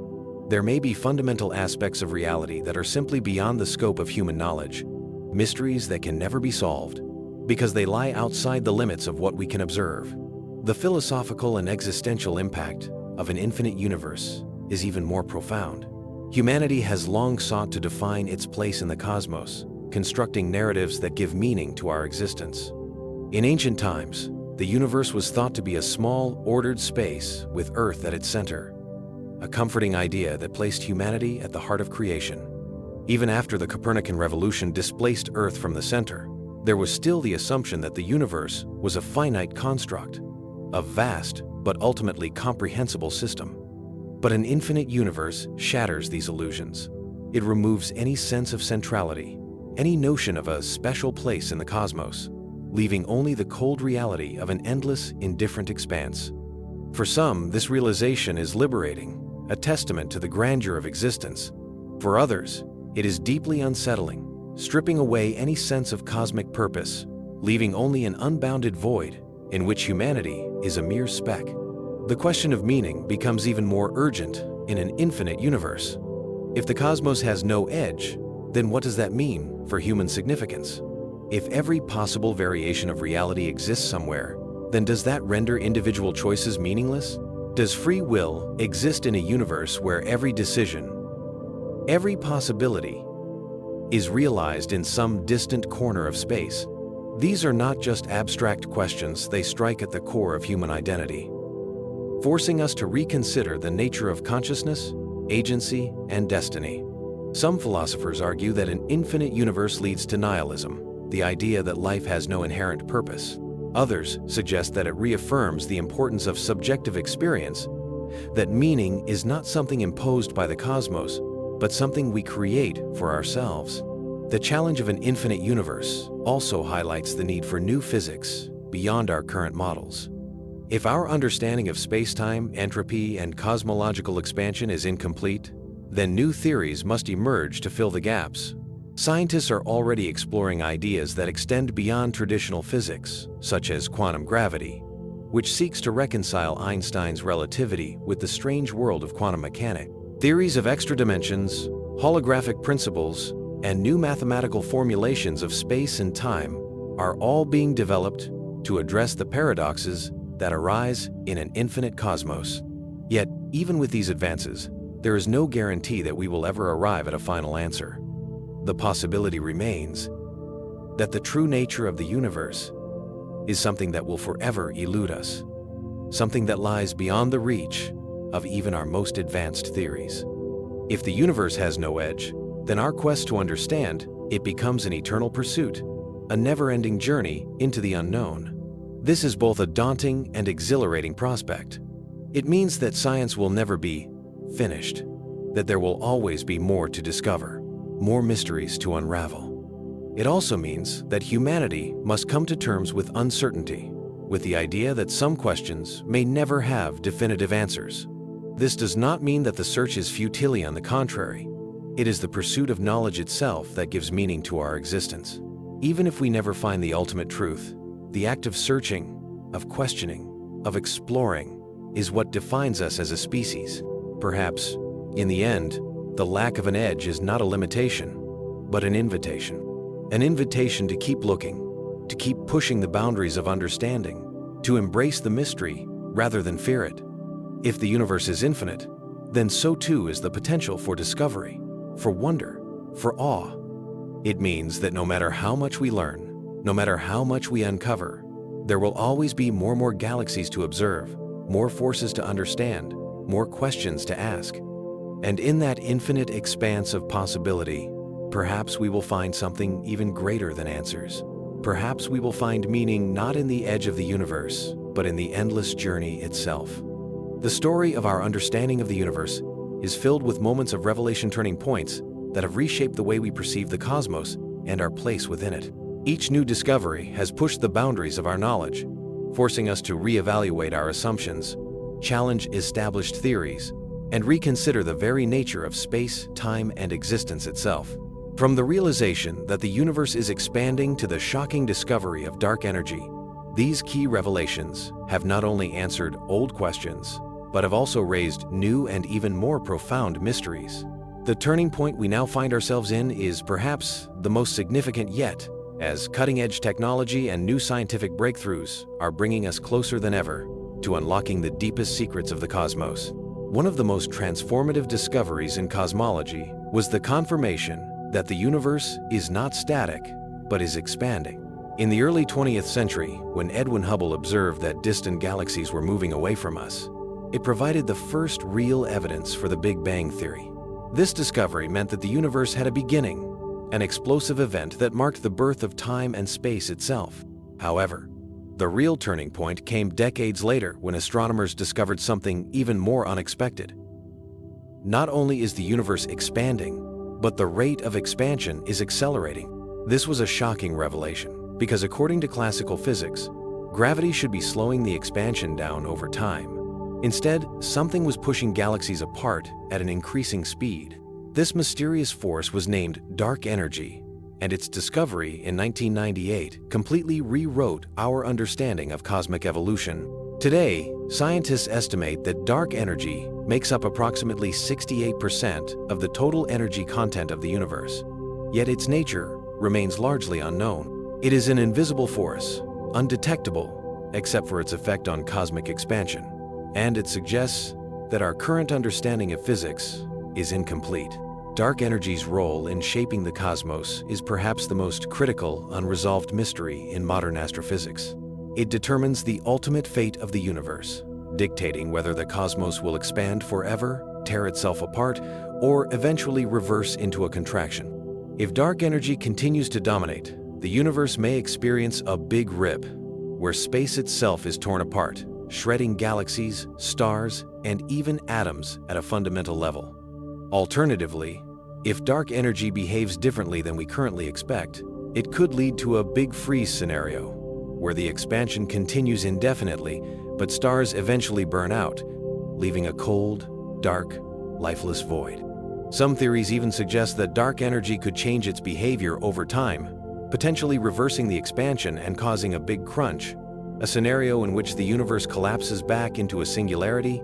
There may be fundamental aspects of reality that are simply beyond the scope of human knowledge, mysteries that can never be solved, because they lie outside the limits of what we can observe. The philosophical and existential impact of an infinite universe is even more profound. Humanity has long sought to define its place in the cosmos, constructing narratives that give meaning to our existence. In ancient times, the universe was thought to be a small, ordered space with Earth at its center, a comforting idea that placed humanity at the heart of creation. Even after the Copernican revolution displaced Earth from the center, there was still the assumption that the universe was a finite construct, a vast but ultimately comprehensible system. But an infinite universe shatters these illusions. It removes any sense of centrality, any notion of a special place in the cosmos, leaving only the cold reality of an endless, indifferent expanse. For some, this realization is liberating, a testament to the grandeur of existence. For others, it is deeply unsettling, stripping away any sense of cosmic purpose, leaving only an unbounded void in which humanity is a mere speck. The question of meaning becomes even more urgent in an infinite universe. If the cosmos has no edge, then what does that mean for human significance? If every possible variation of reality exists somewhere, then does that render individual choices meaningless? Does free will exist in a universe where every decision, every possibility, is realized in some distant corner of space? These are not just abstract questions, they strike at the core of human identity, forcing us to reconsider the nature of consciousness, agency, and destiny. Some philosophers argue that an infinite universe leads to nihilism, the idea that life has no inherent purpose. Others suggest that it reaffirms the importance of subjective experience, that meaning is not something imposed by the cosmos, but something we create for ourselves. The challenge of an infinite universe also highlights the need for new physics beyond our current models. If our understanding of space-time, entropy, and cosmological expansion is incomplete, then new theories must emerge to fill the gaps. Scientists are already exploring ideas that extend beyond traditional physics, such as quantum gravity, which seeks to reconcile Einstein's relativity with the strange world of quantum mechanics. Theories of extra dimensions, holographic principles, and new mathematical formulations of space and time are all being developed to address the paradoxes that arise in an infinite cosmos. Yet, even with these advances, there is no guarantee that we will ever arrive at a final answer. The possibility remains that the true nature of the universe is something that will forever elude us, something that lies beyond the reach of even our most advanced theories. If the universe has no edge, then our quest to understand it becomes an eternal pursuit, a never-ending journey into the unknown. This is both a daunting and exhilarating prospect. It means that science will never be finished, that there will always be more to discover, more mysteries to unravel. It also means that humanity must come to terms with uncertainty, with the idea that some questions may never have definitive answers. This does not mean that the search is futile. On the contrary, it is the pursuit of knowledge itself that gives meaning to our existence. Even if we never find the ultimate truth, the act of searching, of questioning, of exploring is what defines us as a species. Perhaps, in the end, the lack of an edge is not a limitation, but an invitation. An invitation to keep looking, to keep pushing the boundaries of understanding, to embrace the mystery rather than fear it. If the universe is infinite, then so too is the potential for discovery, for wonder, for awe. It means that no matter how much we learn, no matter how much we uncover, there will always be more galaxies to observe, more forces to understand, more questions to ask. And in that infinite expanse of possibility, perhaps we will find something even greater than answers. Perhaps we will find meaning not in the edge of the universe, but in the endless journey itself. The story of our understanding of the universe is filled with moments of revelation, turning points that have reshaped the way we perceive the cosmos and our place within it. Each new discovery has pushed the boundaries of our knowledge, forcing us to reevaluate our assumptions, challenge established theories, and reconsider the very nature of space, time, and existence itself. From the realization that the universe is expanding to the shocking discovery of dark energy, these key revelations have not only answered old questions, but have also raised new and even more profound mysteries. The turning point we now find ourselves in is perhaps the most significant yet, as cutting-edge technology and new scientific breakthroughs are bringing us closer than ever to unlocking the deepest secrets of the cosmos. One of the most transformative discoveries in cosmology was the confirmation that the universe is not static, but is expanding. In the early 20th century, when Edwin Hubble observed that distant galaxies were moving away from us, it provided the first real evidence for the Big Bang theory. This discovery meant that the universe had a beginning, an explosive event that marked the birth of time and space itself. However, the real turning point came decades later when astronomers discovered something even more unexpected. Not only is the universe expanding, but the rate of expansion is accelerating. This was a shocking revelation, because according to classical physics, gravity should be slowing the expansion down over time. Instead, something was pushing galaxies apart at an increasing speed. This mysterious force was named dark energy, and its discovery in 1998 completely rewrote our understanding of cosmic evolution. Today, scientists estimate that dark energy makes up approximately 68% of the total energy content of the universe. Yet its nature remains largely unknown. It is an invisible force, undetectable except for its effect on cosmic expansion, and it suggests that our current understanding of physics is incomplete. Dark energy's role in shaping the cosmos is perhaps the most critical, unresolved mystery in modern astrophysics. It determines the ultimate fate of the universe, dictating whether the cosmos will expand forever, tear itself apart, or eventually reverse into a contraction. If dark energy continues to dominate, the universe may experience a big rip, where space itself is torn apart, shredding galaxies, stars, and even atoms at a fundamental level. Alternatively, if dark energy behaves differently than we currently expect, it could lead to a big freeze scenario, where the expansion continues indefinitely, but stars eventually burn out, leaving a cold, dark, lifeless void. Some theories even suggest that dark energy could change its behavior over time, potentially reversing the expansion and causing a big crunch, a scenario in which the universe collapses back into a singularity,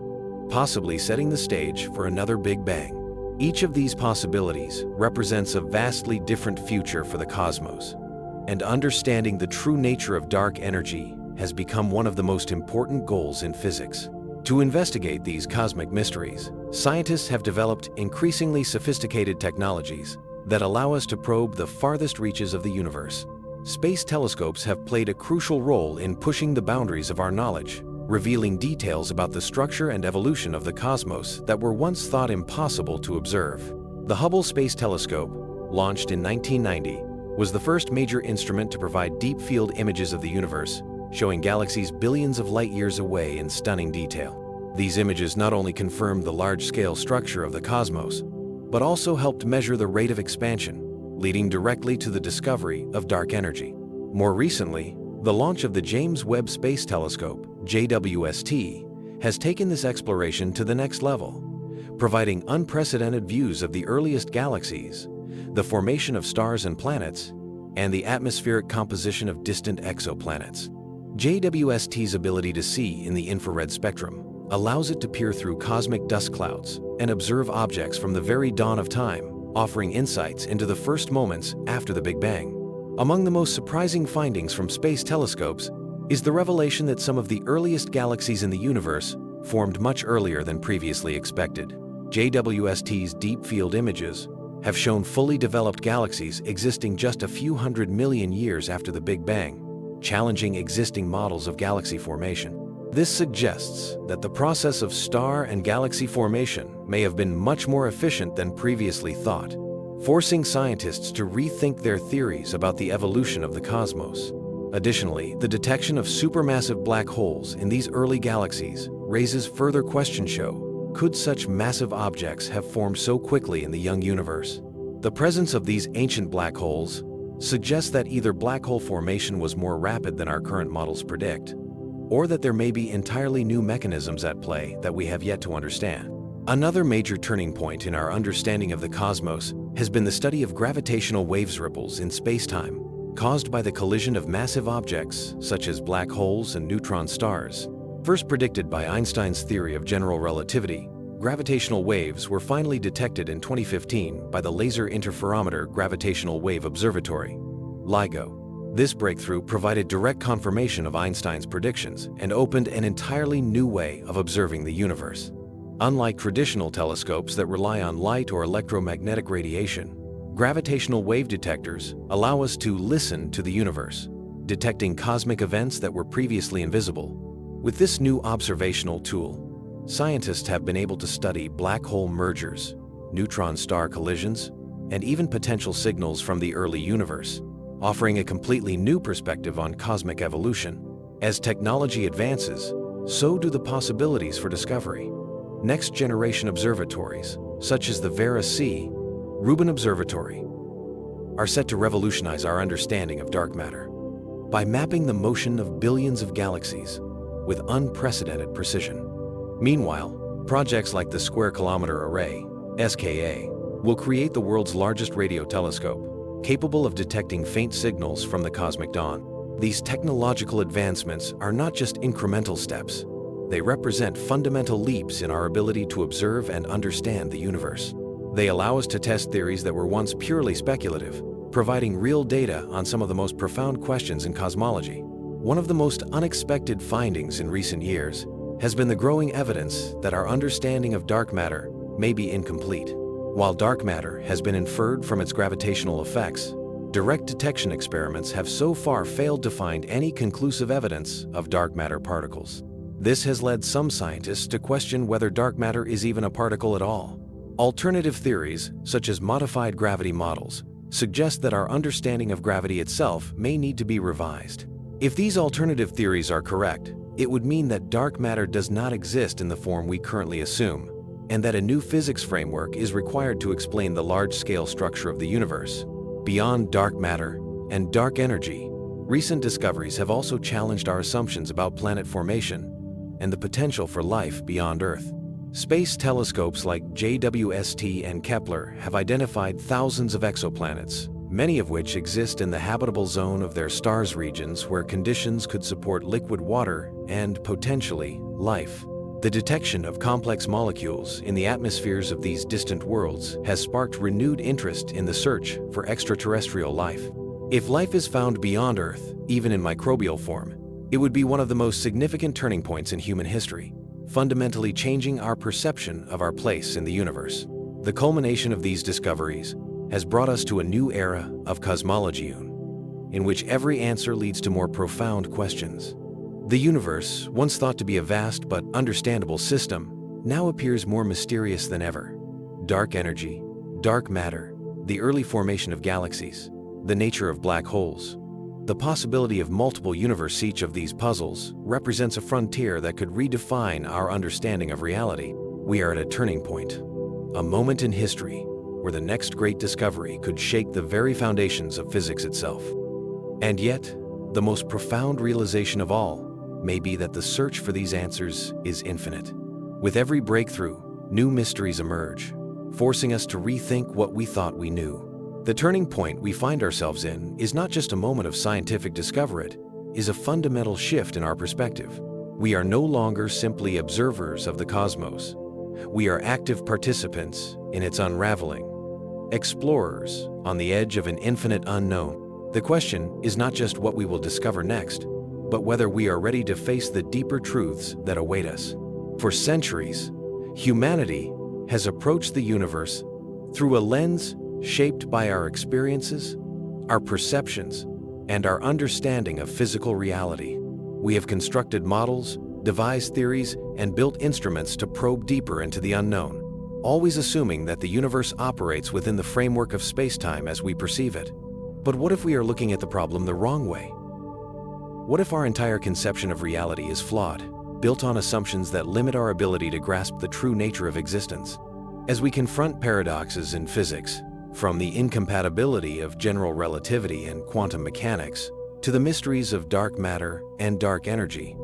possibly setting the stage for another Big Bang. Each of these possibilities represents a vastly different future for the cosmos, and understanding the true nature of dark energy has become one of the most important goals in physics. To investigate these cosmic mysteries, scientists have developed increasingly sophisticated technologies that allow us to probe the farthest reaches of the universe. Space telescopes have played a crucial role in pushing the boundaries of our knowledge, revealing details about the structure and evolution of the cosmos that were once thought impossible to observe. The Hubble Space Telescope, launched in 1990, was the first major instrument to provide deep-field images of the universe, showing galaxies billions of light-years away in stunning detail. These images not only confirmed the large-scale structure of the cosmos, but also helped measure the rate of expansion, leading directly to the discovery of dark energy. More recently, the launch of the James Webb Space Telescope, JWST, has taken this exploration to the next level, providing unprecedented views of the earliest galaxies, the formation of stars and planets, and the atmospheric composition of distant exoplanets. JWST's ability to see in the infrared spectrum allows it to peer through cosmic dust clouds and observe objects from the very dawn of time, offering insights into the first moments after the Big Bang. Among the most surprising findings from space telescopes is the revelation that some of the earliest galaxies in the universe formed much earlier than previously expected. JWST's deep field images have shown fully developed galaxies existing just a few 100 million years after the Big Bang, challenging existing models of galaxy formation. This suggests that the process of star and galaxy formation may have been much more efficient than previously thought, forcing scientists to rethink their theories about the evolution of the cosmos. Additionally, the detection of supermassive black holes in these early galaxies raises further questions. Could such massive objects have formed so quickly in the young universe? The presence of these ancient black holes suggests that either black hole formation was more rapid than our current models predict, or that there may be entirely new mechanisms at play that we have yet to understand. Another major turning point in our understanding of the cosmos has been the study of gravitational waves ripples in space-time, caused by the collision of massive objects such as black holes and neutron stars. First predicted by Einstein's theory of general relativity, gravitational waves were finally detected in 2015 by the Laser Interferometer Gravitational Wave Observatory, LIGO. This breakthrough provided direct confirmation of Einstein's predictions and opened an entirely new way of observing the universe. Unlike traditional telescopes that rely on light or electromagnetic radiation, gravitational wave detectors allow us to listen to the universe, detecting cosmic events that were previously invisible. With this new observational tool, scientists have been able to study black hole mergers, neutron-star collisions, and even potential signals from the early universe, offering a completely new perspective on cosmic evolution. As technology advances, so do the possibilities for discovery. Next-generation observatories, such as the Vera C. Rubin Observatory, are set to revolutionize our understanding of dark matter. By mapping the motion of billions of galaxies with unprecedented precision. Meanwhile, projects like the Square Kilometre Array, SKA, will create the world's largest radio telescope, capable of detecting faint signals from the cosmic dawn. These technological advancements are not just incremental steps. They represent fundamental leaps in our ability to observe and understand the universe. They allow us to test theories that were once purely speculative, providing real data on some of the most profound questions in cosmology. One of the most unexpected findings in recent years has been the growing evidence that our understanding of dark matter may be incomplete. While dark matter has been inferred from its gravitational effects, direct detection experiments have so far failed to find any conclusive evidence of dark matter particles. This has led some scientists to question whether dark matter is even a particle at all. Alternative theories, such as modified gravity models, suggest that our understanding of gravity itself may need to be revised. If these alternative theories are correct, it would mean that dark matter does not exist in the form we currently assume, and that a new physics framework is required to explain the large-scale structure of the universe. Beyond dark matter and dark energy, recent discoveries have also challenged our assumptions about planet formation and the potential for life beyond Earth. Space telescopes like JWST and Kepler have identified thousands of exoplanets, many of which exist in the habitable zone of their stars' regions where conditions could support liquid water and, potentially, life. The detection of complex molecules in the atmospheres of these distant worlds has sparked renewed interest in the search for extraterrestrial life. If life is found beyond Earth, even in microbial form, it would be one of the most significant turning points in human history, fundamentally changing our perception of our place in the universe. The culmination of these discoveries has brought us to a new era of cosmology, in which every answer leads to more profound questions. The universe, once thought to be a vast but understandable system, now appears more mysterious than ever. Dark energy, dark matter, the early formation of galaxies, the nature of black holes. The possibility of multiple universes. Each of these puzzles represents a frontier that could redefine our understanding of reality. We are at a turning point, a moment in history where the next great discovery could shake the very foundations of physics itself. And yet, the most profound realization of all may be that the search for these answers is infinite. With every breakthrough, new mysteries emerge, forcing us to rethink what we thought we knew. The turning point we find ourselves in is not just a moment of scientific discovery, it is a fundamental shift in our perspective. We are no longer simply observers of the cosmos. We are active participants in its unraveling, explorers on the edge of an infinite unknown. The question is not just what we will discover next, but whether we are ready to face the deeper truths that await us. For centuries, humanity has approached the universe through a lens shaped by our experiences, our perceptions, and our understanding of physical reality. We have constructed models, devised theories, and built instruments to probe deeper into the unknown, always assuming that the universe operates within the framework of space-time as we perceive it. But what if we are looking at the problem the wrong way? What if our entire conception of reality is flawed, built on assumptions that limit our ability to grasp the true nature of existence? As we confront paradoxes in physics, from the incompatibility of general relativity and quantum mechanics to the mysteries of dark matter and dark energy,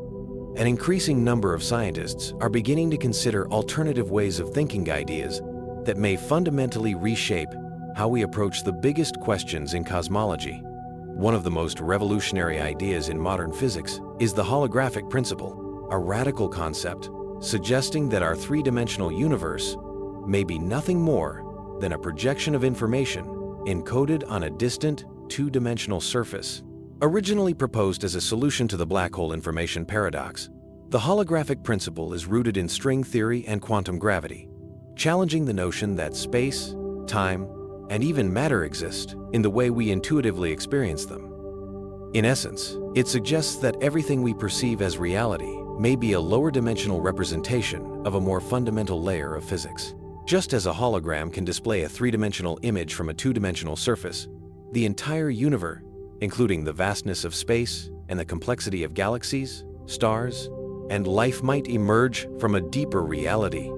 an increasing number of scientists are beginning to consider alternative ways of thinking, ideas that may fundamentally reshape how we approach the biggest questions in cosmology. One of the most revolutionary ideas in modern physics is the holographic principle. a radical concept suggesting that our three-dimensional universe may be nothing more than a projection of information encoded on a distant two-dimensional surface. Originally proposed as a solution to the black hole information paradox, the holographic principle is rooted in string theory and quantum gravity, challenging the notion that space, time, and even matter exist in the way we intuitively experience them. In essence, it suggests that everything we perceive as reality may be a lower dimensional representation of a more fundamental layer of physics. Just as a hologram can display a three-dimensional image from a two-dimensional surface, the entire universe, including the vastness of space and the complexity of galaxies, stars, and life, might emerge from a deeper reality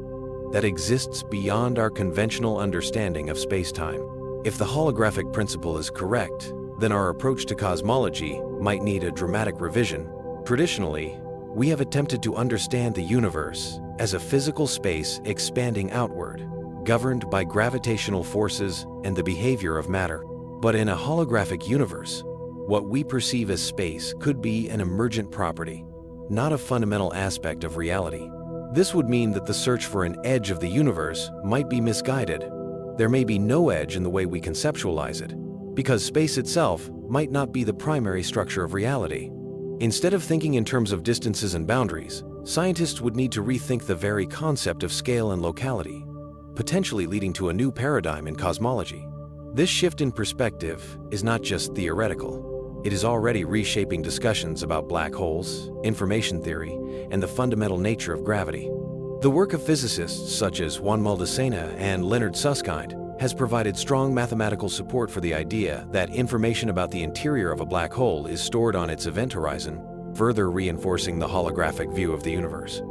that exists beyond our conventional understanding of space-time. If the holographic principle is correct, then our approach to cosmology might need a dramatic revision. Traditionally, we have attempted to understand the universe as a physical space expanding outward, governed by gravitational forces and the behavior of matter. But in a holographic universe, what we perceive as space could be an emergent property, not a fundamental aspect of reality. This would mean that the search for an edge of the universe might be misguided. There may be no edge in the way we conceptualize it, because space itself might not be the primary structure of reality. Instead of thinking in terms of distances and boundaries, scientists would need to rethink the very concept of scale and locality, potentially leading to a new paradigm in cosmology. This shift in perspective is not just theoretical. It is already reshaping discussions about black holes, information theory, and the fundamental nature of gravity. The work of physicists such as Juan Maldacena and Leonard Susskind has provided strong mathematical support for the idea that information about the interior of a black hole is stored on its event horizon, further reinforcing the holographic view of the universe.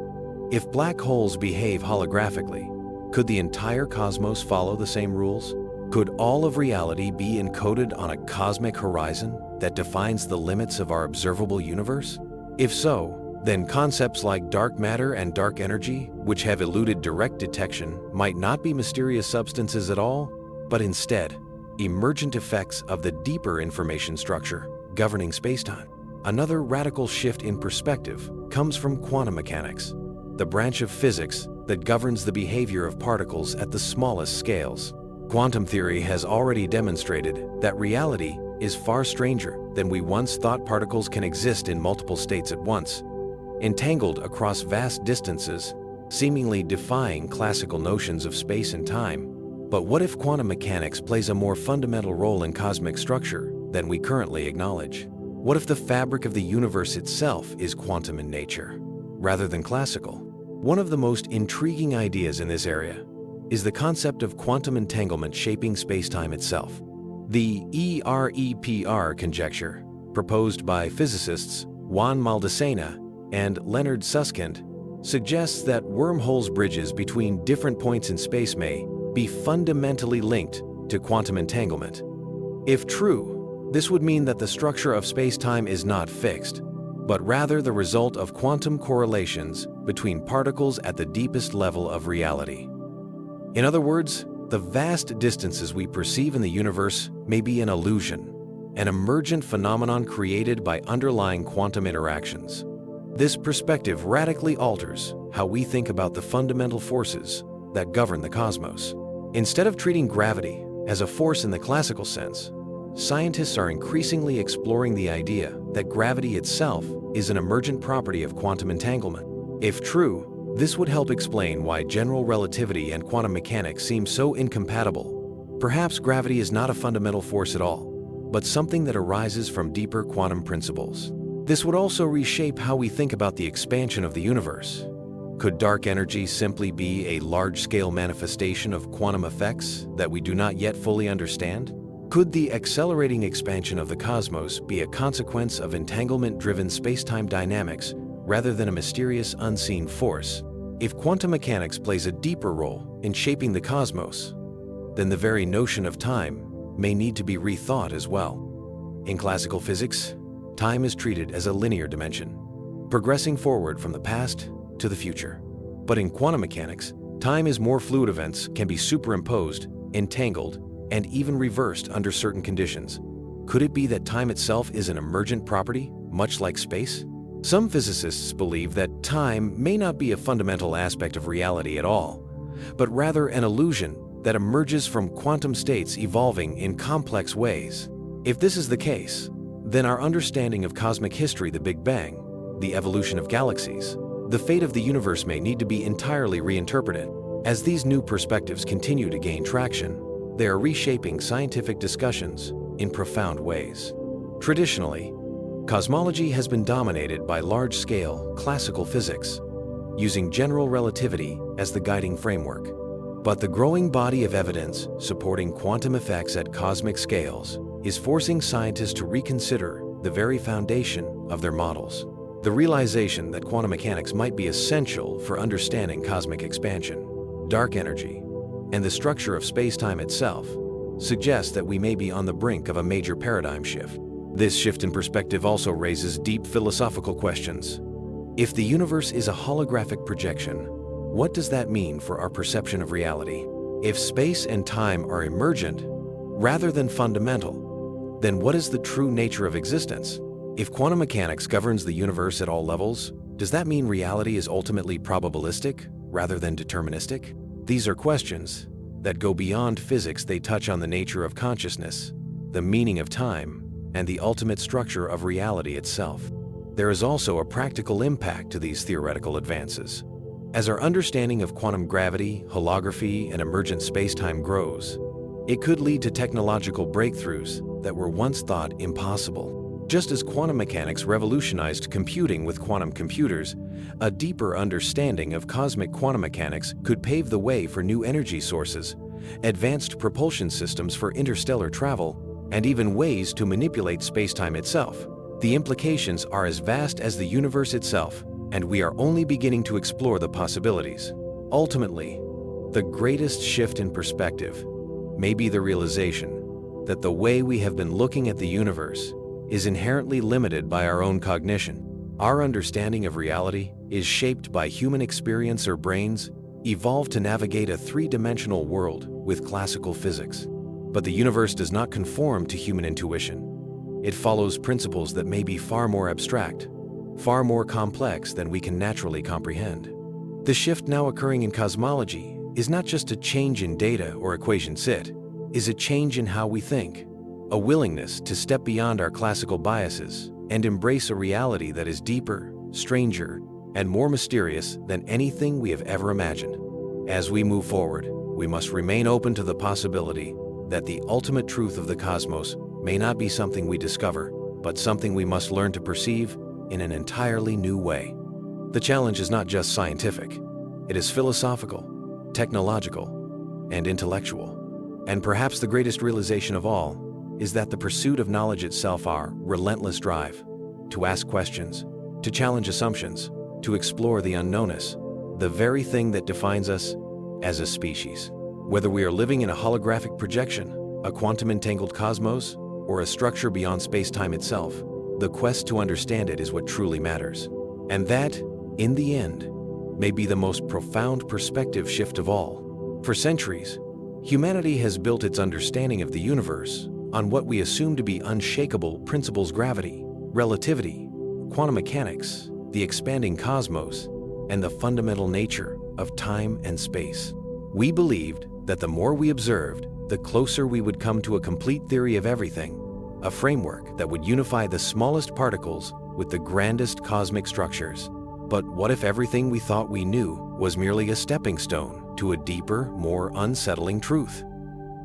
If black holes behave holographically, could the entire cosmos follow the same rules? Could all of reality be encoded on a cosmic horizon that defines the limits of our observable universe? If so, then concepts like dark matter and dark energy, which have eluded direct detection, might not be mysterious substances at all, but instead, emergent effects of the deeper information structure governing spacetime. Another radical shift in perspective comes from quantum mechanics, the branch of physics that governs the behavior of particles at the smallest scales. Quantum theory has already demonstrated that reality is far stranger than we once thought. Particles can exist in multiple states at once, entangled across vast distances, seemingly defying classical notions of space and time. But what if quantum mechanics plays a more fundamental role in cosmic structure than we currently acknowledge? What if the fabric of the universe itself is quantum in nature, rather than classical? One of the most intriguing ideas in this area is the concept of quantum entanglement shaping spacetime itself. The EREPR conjecture, proposed by physicists Juan Maldacena and Leonard Susskind, suggests that wormholes, bridges between different points in space, may be fundamentally linked to quantum entanglement. If true, this would mean that the structure of space-time is not fixed, but rather the result of quantum correlations between particles at the deepest level of reality. In other words, the vast distances we perceive in the universe may be an illusion, an emergent phenomenon created by underlying quantum interactions. This perspective radically alters how we think about the fundamental forces that govern the cosmos. Instead of treating gravity as a force in the classical sense, scientists are increasingly exploring the idea that gravity itself is an emergent property of quantum entanglement. If true, this would help explain why general relativity and quantum mechanics seem so incompatible. Perhaps gravity is not a fundamental force at all, but something that arises from deeper quantum principles. This would also reshape how we think about the expansion of the universe. Could dark energy simply be a large-scale manifestation of quantum effects that we do not yet fully understand? Could the accelerating expansion of the cosmos be a consequence of entanglement-driven spacetime dynamics rather than a mysterious unseen force? If quantum mechanics plays a deeper role in shaping the cosmos, then the very notion of time may need to be rethought as well. In classical physics, time is treated as a linear dimension, progressing forward from the past to the future. But in quantum mechanics, time is more fluid. Events can be superimposed, entangled, and even reversed under certain conditions. Could it be that time itself is an emergent property, much like space? Some physicists believe that time may not be a fundamental aspect of reality at all, but rather an illusion that emerges from quantum states evolving in complex ways. If this is the case, then our understanding of cosmic history, the Big Bang, the evolution of galaxies, the fate of the universe may need to be entirely reinterpreted. As these new perspectives continue to gain traction, they are reshaping scientific discussions in profound ways. Traditionally, cosmology has been dominated by large-scale classical physics, using general relativity as the guiding framework. But the growing body of evidence supporting quantum effects at cosmic scales is forcing scientists to reconsider the very foundation of their models. The realization that quantum mechanics might be essential for understanding cosmic expansion, dark energy, and the structure of space-time itself suggests that we may be on the brink of a major paradigm shift. This shift in perspective also raises deep philosophical questions. If the universe is a holographic projection, what does that mean for our perception of reality? If space and time are emergent rather than fundamental, then what is the true nature of existence? If quantum mechanics governs the universe at all levels, does that mean reality is ultimately probabilistic rather than deterministic? These are questions that go beyond physics. They touch on the nature of consciousness, the meaning of time, and the ultimate structure of reality itself. There is also a practical impact to these theoretical advances. As our understanding of quantum gravity, holography, and emergent spacetime grows, it could lead to technological breakthroughs that were once thought impossible. Just as quantum mechanics revolutionized computing with quantum computers, a deeper understanding of cosmic quantum mechanics could pave the way for new energy sources, advanced propulsion systems for interstellar travel, and even ways to manipulate spacetime itself. The implications are as vast as the universe itself, and we are only beginning to explore the possibilities. Ultimately, the greatest shift in perspective may be the realization that the way we have been looking at the universe is inherently limited by our own cognition. Our understanding of reality is shaped by human experience. Our brains evolved to navigate a three-dimensional world with classical physics. But the universe does not conform to human intuition. It follows principles that may be far more abstract, far more complex than we can naturally comprehend. The shift now occurring in cosmology is not just a change in data or equations, it is a change in how we think, a willingness to step beyond our classical biases and embrace a reality that is deeper, stranger, and more mysterious than anything we have ever imagined. As we move forward, we must remain open to the possibility that the ultimate truth of the cosmos may not be something we discover, but something we must learn to perceive in an entirely new way. The challenge is not just scientific. It is philosophical, technological, and intellectual. And perhaps the greatest realization of all is that the pursuit of knowledge itself, our relentless drive to ask questions, to challenge assumptions, to explore the unknown, the very thing that defines us as a species. Whether we are living in a holographic projection, a quantum-entangled cosmos, or a structure beyond space-time itself, the quest to understand it is what truly matters. And that, in the end, may be the most profound perspective shift of all. For centuries, humanity has built its understanding of the universe on what we assume to be unshakable principles: gravity, relativity, quantum mechanics, the expanding cosmos, and the fundamental nature of time and space. We believed that the more we observed, the closer we would come to a complete theory of everything, a framework that would unify the smallest particles with the grandest cosmic structures. But what if everything we thought we knew was merely a stepping stone to a deeper, more unsettling truth?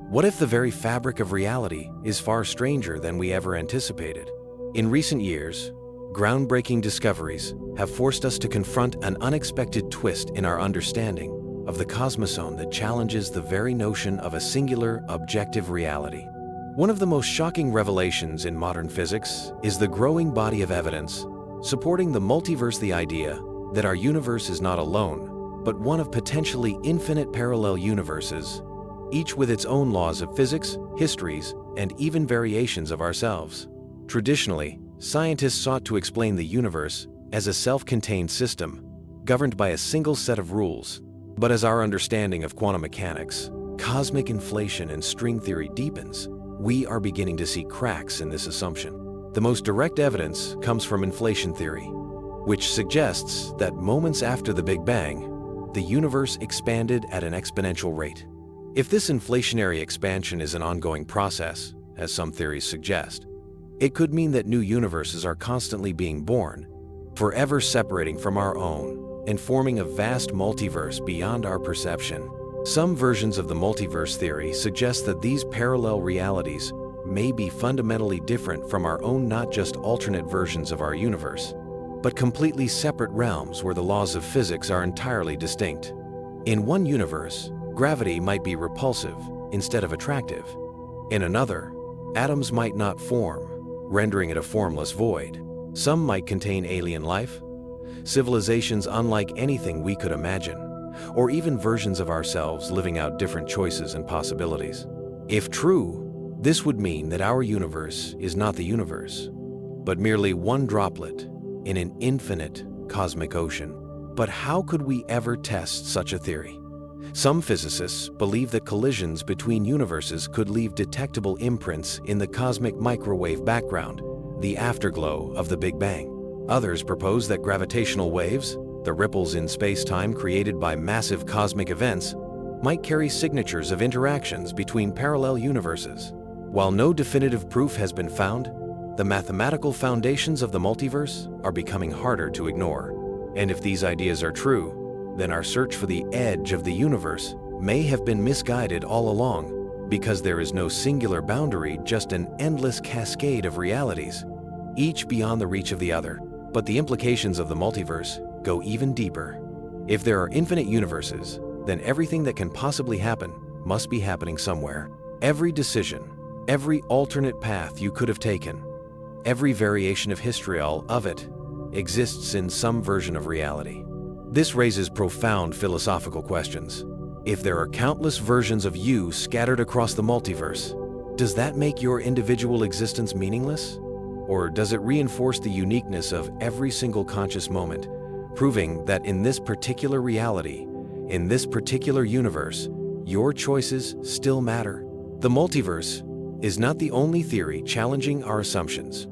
What if the very fabric of reality is far stranger than we ever anticipated? In recent years, groundbreaking discoveries have forced us to confront an unexpected twist in our understanding of the cosmosome that challenges the very notion of a singular, objective reality. One of the most shocking revelations in modern physics is the growing body of evidence supporting the multiverse, the idea that our universe is not alone, but one of potentially infinite parallel universes, each with its own laws of physics, histories, and even variations of ourselves. Traditionally, scientists sought to explain the universe as a self-contained system, governed by a single set of rules. But as our understanding of quantum mechanics, cosmic inflation, and string theory deepens, we are beginning to see cracks in this assumption. The most direct evidence comes from inflation theory. which suggests that moments after the Big Bang, the universe expanded at an exponential rate. If this inflationary expansion is an ongoing process, as some theories suggest, it could mean that new universes are constantly being born, forever separating from our own and forming a vast multiverse beyond our perception. Some versions of the multiverse theory suggest that these parallel realities may be fundamentally different from our own, not just alternate versions of our universe, but completely separate realms where the laws of physics are entirely distinct. In one universe, gravity might be repulsive instead of attractive. In another, atoms might not form, rendering it a formless void. Some might contain alien life, civilizations unlike anything we could imagine, or even versions of ourselves living out different choices and possibilities. If true, this would mean that our universe is not the universe, but merely one droplet in an infinite cosmic ocean. But how could we ever test such a theory? Some physicists believe that collisions between universes could leave detectable imprints in the cosmic microwave background, the afterglow of the Big Bang. Others propose that gravitational waves, the ripples in space-time created by massive cosmic events, might carry signatures of interactions between parallel universes. While no definitive proof has been found, the mathematical foundations of the multiverse are becoming harder to ignore. And if these ideas are true, then our search for the edge of the universe may have been misguided all along, because there is no singular boundary, just an endless cascade of realities, each beyond the reach of the other. But the implications of the multiverse go even deeper. If there are infinite universes, then everything that can possibly happen must be happening somewhere. Every decision, every alternate path you could have taken, every variation of history, all of it, exists in some version of reality. This raises profound philosophical questions. If there are countless versions of you scattered across the multiverse, does that make your individual existence meaningless? Or does it reinforce the uniqueness of every single conscious moment, proving that in this particular reality, in this particular universe, your choices still matter? The multiverse is not the only theory challenging our assumptions.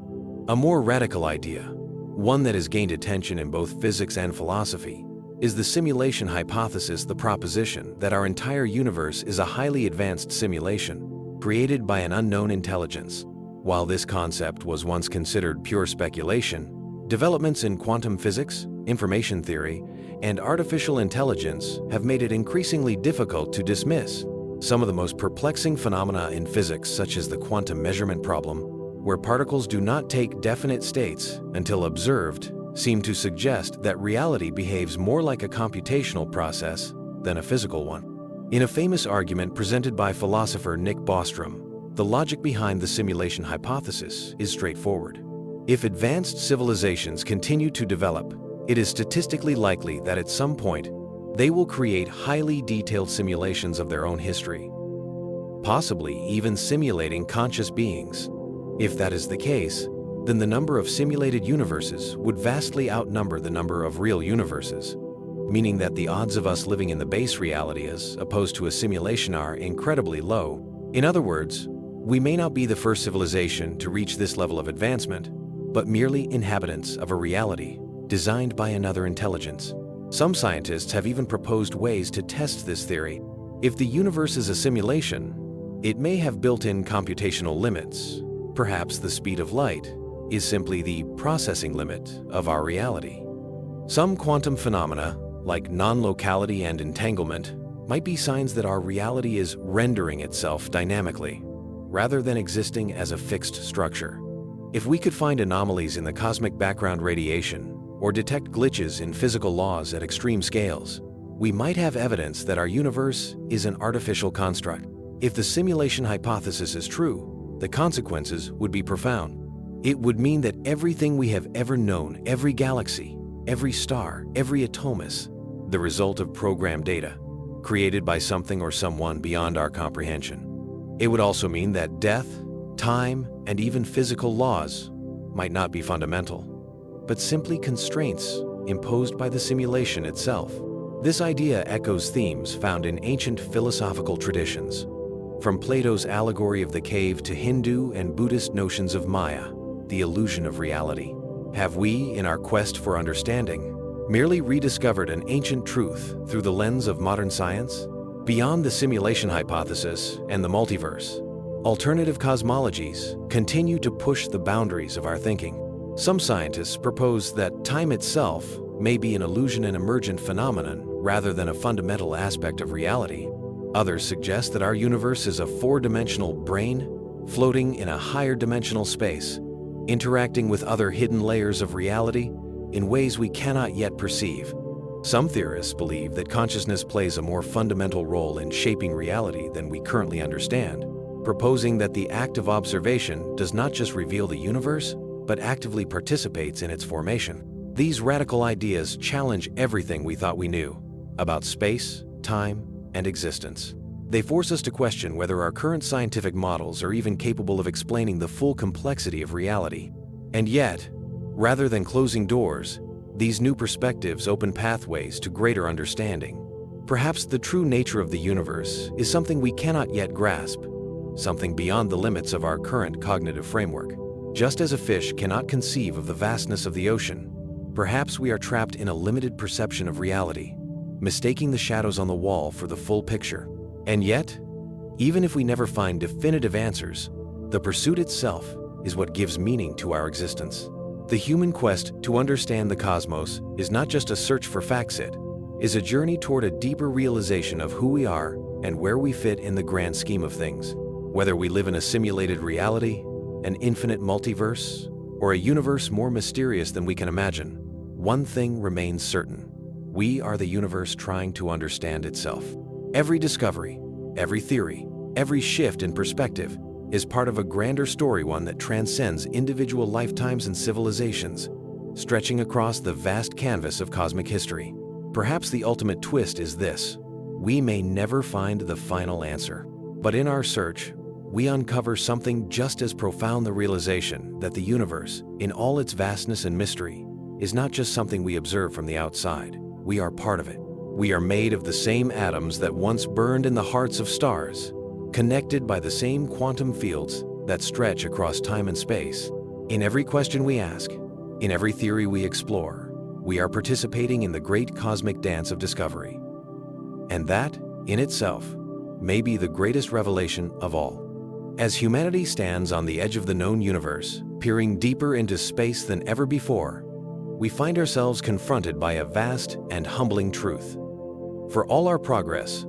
A more radical idea, one that has gained attention in both physics and philosophy, is the simulation hypothesis, the proposition that our entire universe is a highly advanced simulation created by an unknown intelligence. While this concept was once considered pure speculation, developments in quantum physics, information theory, and artificial intelligence have made it increasingly difficult to dismiss. Some of the most perplexing phenomena in physics, such as the quantum measurement problem, where particles do not take definite states until observed, seem to suggest that reality behaves more like a computational process than a physical one. In a famous argument presented by philosopher Nick Bostrom, the logic behind the simulation hypothesis is straightforward. If advanced civilizations continue to develop, it is statistically likely that at some point they will create highly detailed simulations of their own history, possibly even simulating conscious beings. If that is the case, then the number of simulated universes would vastly outnumber the number of real universes, meaning that the odds of us living in the base reality as opposed to a simulation are incredibly low. In other words, we may not be the first civilization to reach this level of advancement, but merely inhabitants of a reality designed by another intelligence. Some scientists have even proposed ways to test this theory. If the universe is a simulation, it may have built-in computational limits. Perhaps the speed of light is simply the processing limit of our reality. Some quantum phenomena, like non-locality and entanglement, might be signs that our reality is rendering itself dynamically, rather than existing as a fixed structure. If we could find anomalies in the cosmic background radiation, or detect glitches in physical laws at extreme scales, we might have evidence that our universe is an artificial construct. If the simulation hypothesis is true, the consequences would be profound. It would mean that everything we have ever known, every galaxy, every star, every atom is the result of programmed data, created by something or someone beyond our comprehension. It would also mean that death, time, and even physical laws might not be fundamental, but simply constraints imposed by the simulation itself. This idea echoes themes found in ancient philosophical traditions, from Plato's allegory of the cave to Hindu and Buddhist notions of Maya, the illusion of reality. Have we, in our quest for understanding, merely rediscovered an ancient truth through the lens of modern science? Beyond the simulation hypothesis and the multiverse, alternative cosmologies continue to push the boundaries of our thinking. Some scientists propose that time itself may be an illusion and emergent phenomenon rather than a fundamental aspect of reality. Others suggest that our universe is a four-dimensional brain floating in a higher dimensional space, interacting with other hidden layers of reality in ways we cannot yet perceive. Some theorists believe that consciousness plays a more fundamental role in shaping reality than we currently understand, proposing that the act of observation does not just reveal the universe, but actively participates in its formation. These radical ideas challenge everything we thought we knew about space, time, and existence. They force us to question whether our current scientific models are even capable of explaining the full complexity of reality. And yet, rather than closing doors, these new perspectives open pathways to greater understanding. Perhaps the true nature of the universe is something we cannot yet grasp, something beyond the limits of our current cognitive framework. Just as a fish cannot conceive of the vastness of the ocean, perhaps we are trapped in a limited perception of reality, mistaking the shadows on the wall for the full picture. And yet, even if we never find definitive answers, the pursuit itself is what gives meaning to our existence. The human quest to understand the cosmos is not just a search for facts, it is a journey toward a deeper realization of who we are and where we fit in the grand scheme of things. Whether we live in a simulated reality, an infinite multiverse, or a universe more mysterious than we can imagine, one thing remains certain: we are the universe trying to understand itself. Every discovery, every theory, every shift in perspective is part of a grander story, one that transcends individual lifetimes and civilizations, stretching across the vast canvas of cosmic history. Perhaps the ultimate twist is this: we may never find the final answer, but in our search, we uncover something just as profound: the realization that the universe, in all its vastness and mystery, is not just something we observe from the outside. We are part of it. We are made of the same atoms that once burned in the hearts of stars, connected by the same quantum fields that stretch across time and space. In every question we ask, in every theory we explore, we are participating in the great cosmic dance of discovery. And that, in itself, may be the greatest revelation of all. As humanity stands on the edge of the known universe, peering deeper into space than ever before, we find ourselves confronted by a vast and humbling truth. For all our progress,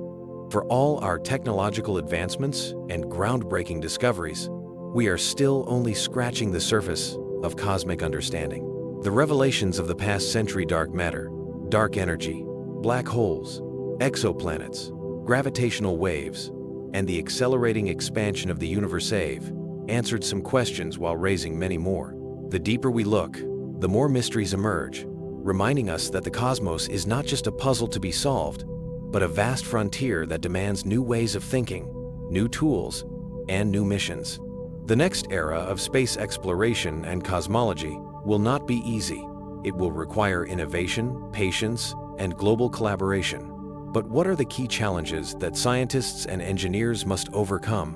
for all our technological advancements and groundbreaking discoveries, we are still only scratching the surface of cosmic understanding. The revelations of the past century: dark matter, dark energy, black holes, exoplanets, gravitational waves, and the accelerating expansion of the universe have answered some questions while raising many more. The deeper we look, the more mysteries emerge, reminding us that the cosmos is not just a puzzle to be solved, but a vast frontier that demands new ways of thinking, new tools, and new missions. The next era of space exploration and cosmology will not be easy. It will require innovation, patience, and global collaboration. But what are the key challenges that scientists and engineers must overcome?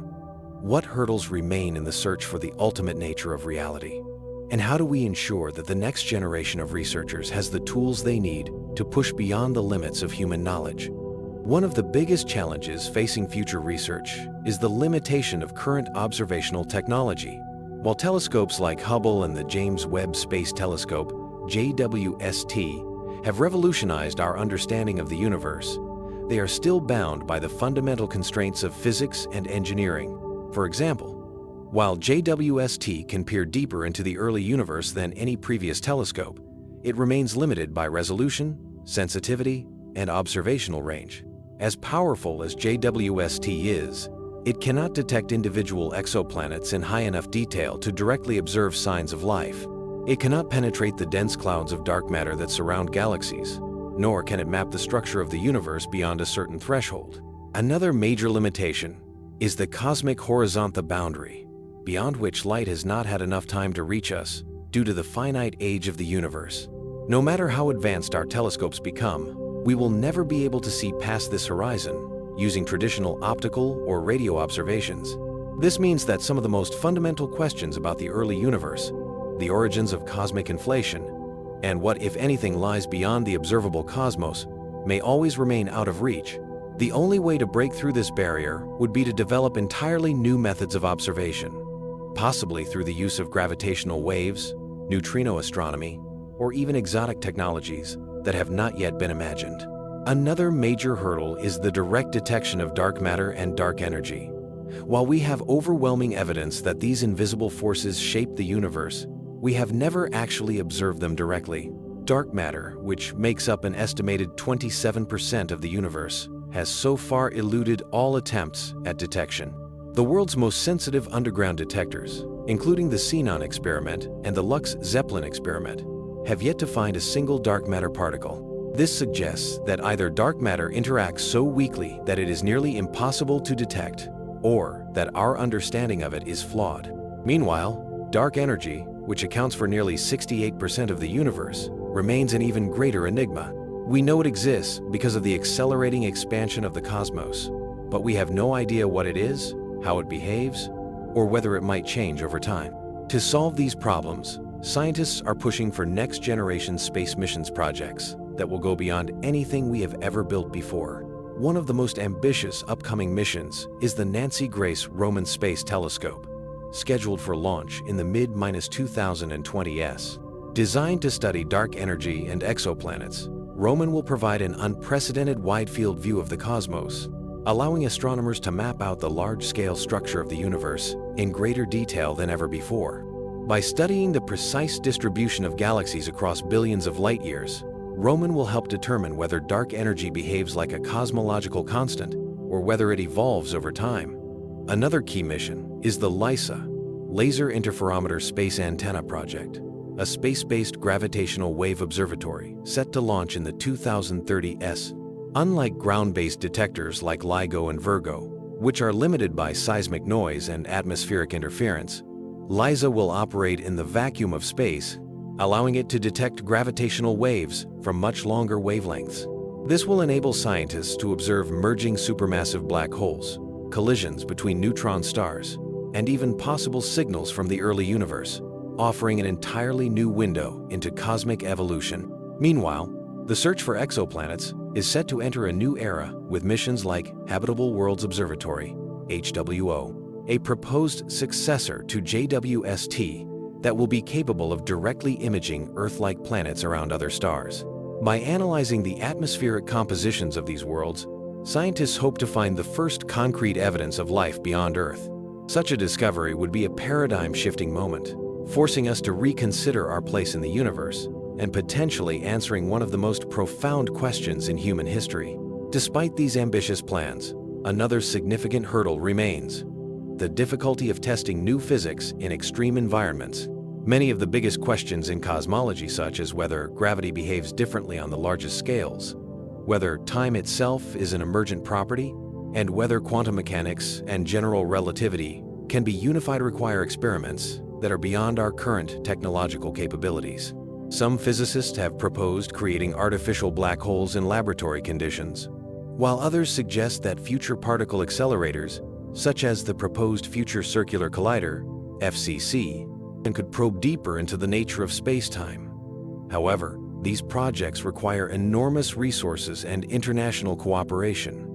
What hurdles remain in the search for the ultimate nature of reality? And how do we ensure that the next generation of researchers has the tools they need to push beyond the limits of human knowledge? One of the biggest challenges facing future research is the limitation of current observational technology. While telescopes like Hubble and the James Webb Space Telescope, JWST, have revolutionized our understanding of the universe, they are still bound by the fundamental constraints of physics and engineering. For example, while JWST can peer deeper into the early universe than any previous telescope, it remains limited by resolution, sensitivity, and observational range. As powerful as JWST is, it cannot detect individual exoplanets in high enough detail to directly observe signs of life. It cannot penetrate the dense clouds of dark matter that surround galaxies, nor can it map the structure of the universe beyond a certain threshold. Another major limitation is the cosmic horizon, the boundary beyond which light has not had enough time to reach us due to the finite age of the universe. No matter how advanced our telescopes become, we will never be able to see past this horizon using traditional optical or radio observations. This means that some of the most fundamental questions about the early universe, the origins of cosmic inflation, and what, if anything, lies beyond the observable cosmos, may always remain out of reach. The only way to break through this barrier would be to develop entirely new methods of observation, possibly through the use of gravitational waves, neutrino astronomy, or even exotic technologies that have not yet been imagined. Another major hurdle is the direct detection of dark matter and dark energy. While we have overwhelming evidence that these invisible forces shape the universe, we have never actually observed them directly. Dark matter, which makes up an estimated 27% of the universe, has so far eluded all attempts at detection. The world's most sensitive underground detectors, including the Xenon experiment and the Lux Zeppelin experiment, have yet to find a single dark matter particle. This suggests that either dark matter interacts so weakly that it is nearly impossible to detect, or that our understanding of it is flawed. Meanwhile, dark energy, which accounts for nearly 68% of the universe, remains an even greater enigma. We know it exists because of the accelerating expansion of the cosmos, but we have no idea what it is, how it behaves, or whether it might change over time. To solve these problems, scientists are pushing for next-generation space missions projects that will go beyond anything we have ever built before. One of the most ambitious upcoming missions is the Nancy Grace Roman Space Telescope, scheduled for launch in the mid-2020s. Designed to study dark energy and exoplanets, Roman will provide an unprecedented wide-field view of the cosmos, allowing astronomers to map out the large-scale structure of the universe in greater detail than ever before. By studying the precise distribution of galaxies across billions of light-years, Roman will help determine whether dark energy behaves like a cosmological constant or whether it evolves over time. Another key mission is the LISA, Laser Interferometer Space Antenna Project, a space-based gravitational wave observatory set to launch in the 2030s. Unlike ground-based detectors like LIGO and Virgo, which are limited by seismic noise and atmospheric interference, LISA will operate in the vacuum of space, allowing it to detect gravitational waves from much longer wavelengths. This will enable scientists to observe merging supermassive black holes, collisions between neutron stars, and even possible signals from the early universe, offering an entirely new window into cosmic evolution. Meanwhile, the search for exoplanets is set to enter a new era with missions like Habitable Worlds Observatory, HWO, a proposed successor to JWST that will be capable of directly imaging Earth-like planets around other stars. By analyzing the atmospheric compositions of these worlds, scientists hope to find the first concrete evidence of life beyond Earth. Such a discovery would be a paradigm-shifting moment, forcing us to reconsider our place in the universe and potentially answering one of the most profound questions in human history. Despite these ambitious plans, another significant hurdle remains: the difficulty of testing new physics in extreme environments. Many of the biggest questions in cosmology, such as whether gravity behaves differently on the largest scales, whether time itself is an emergent property, and whether quantum mechanics and general relativity can be unified, require experiments that are beyond our current technological capabilities. Some physicists have proposed creating artificial black holes in laboratory conditions, while others suggest that future particle accelerators, such as the proposed Future Circular Collider, FCC, could probe deeper into the nature of space-time. However, these projects require enormous resources and international cooperation,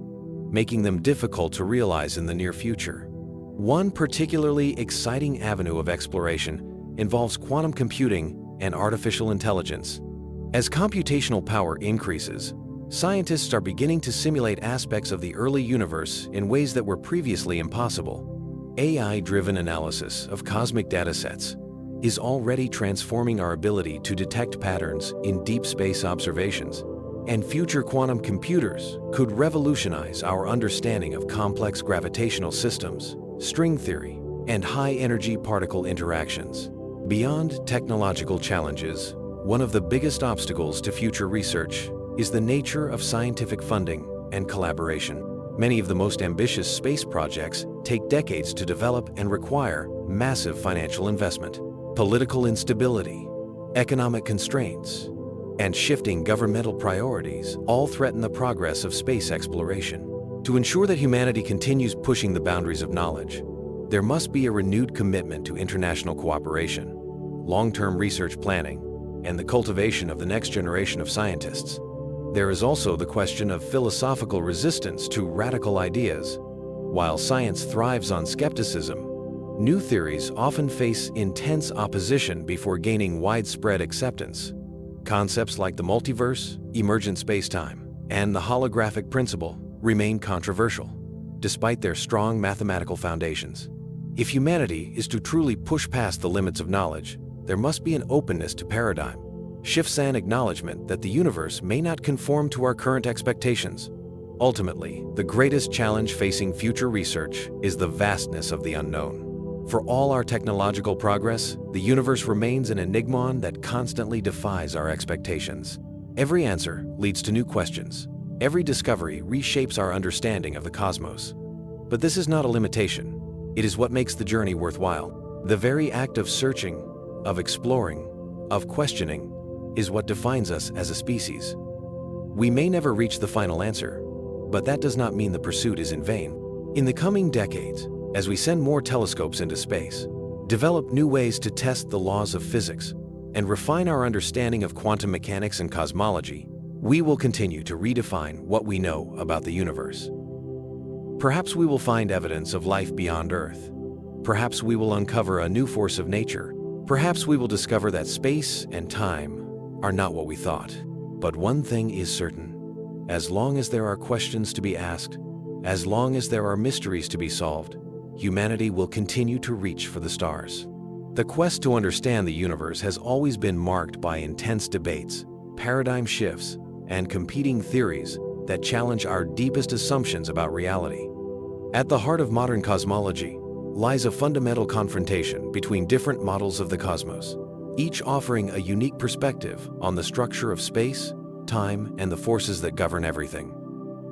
making them difficult to realize in the near future. One particularly exciting avenue of exploration involves quantum computing and artificial intelligence. As computational power increases, scientists are beginning to simulate aspects of the early universe in ways that were previously impossible. AI-driven analysis of cosmic datasets is already transforming our ability to detect patterns in deep space observations, and future quantum computers could revolutionize our understanding of complex gravitational systems, string theory, and high-energy particle interactions. Beyond technological challenges, one of the biggest obstacles to future research is the nature of scientific funding and collaboration. Many of the most ambitious space projects take decades to develop and require massive financial investment. Political instability, economic constraints, and shifting governmental priorities all threaten the progress of space exploration. To ensure that humanity continues pushing the boundaries of knowledge, there must be a renewed commitment to international cooperation. long-term research planning, and the cultivation of the next generation of scientists. There is also the question of philosophical resistance to radical ideas. While science thrives on skepticism, new theories often face intense opposition before gaining widespread acceptance. Concepts like the multiverse, emergent spacetime, and the holographic principle remain controversial, despite their strong mathematical foundations. If humanity is to truly push past the limits of knowledge, there must be an openness to paradigm shifts and acknowledgement that the universe may not conform to our current expectations. Ultimately, the greatest challenge facing future research is the vastness of the unknown. For all our technological progress, the universe remains an enigma that constantly defies our expectations. Every answer leads to new questions. Every discovery reshapes our understanding of the cosmos. But this is not a limitation. It is what makes the journey worthwhile. The very act of searching, of exploring, of questioning, is what defines us as a species. We may never reach the final answer, but that does not mean the pursuit is in vain. In the coming decades, as we send more telescopes into space, develop new ways to test the laws of physics, and refine our understanding of quantum mechanics and cosmology, we will continue to redefine what we know about the universe. Perhaps we will find evidence of life beyond Earth. Perhaps we will uncover a new force of nature. Perhaps we will discover that space and time are not what we thought. But one thing is certain. As long as there are questions to be asked, as long as there are mysteries to be solved, humanity will continue to reach for the stars. The quest to understand the universe has always been marked by intense debates, paradigm shifts, and competing theories that challenge our deepest assumptions about reality. At the heart of modern cosmology lies a fundamental confrontation between different models of the cosmos, each offering a unique perspective on the structure of space, time, and the forces that govern everything.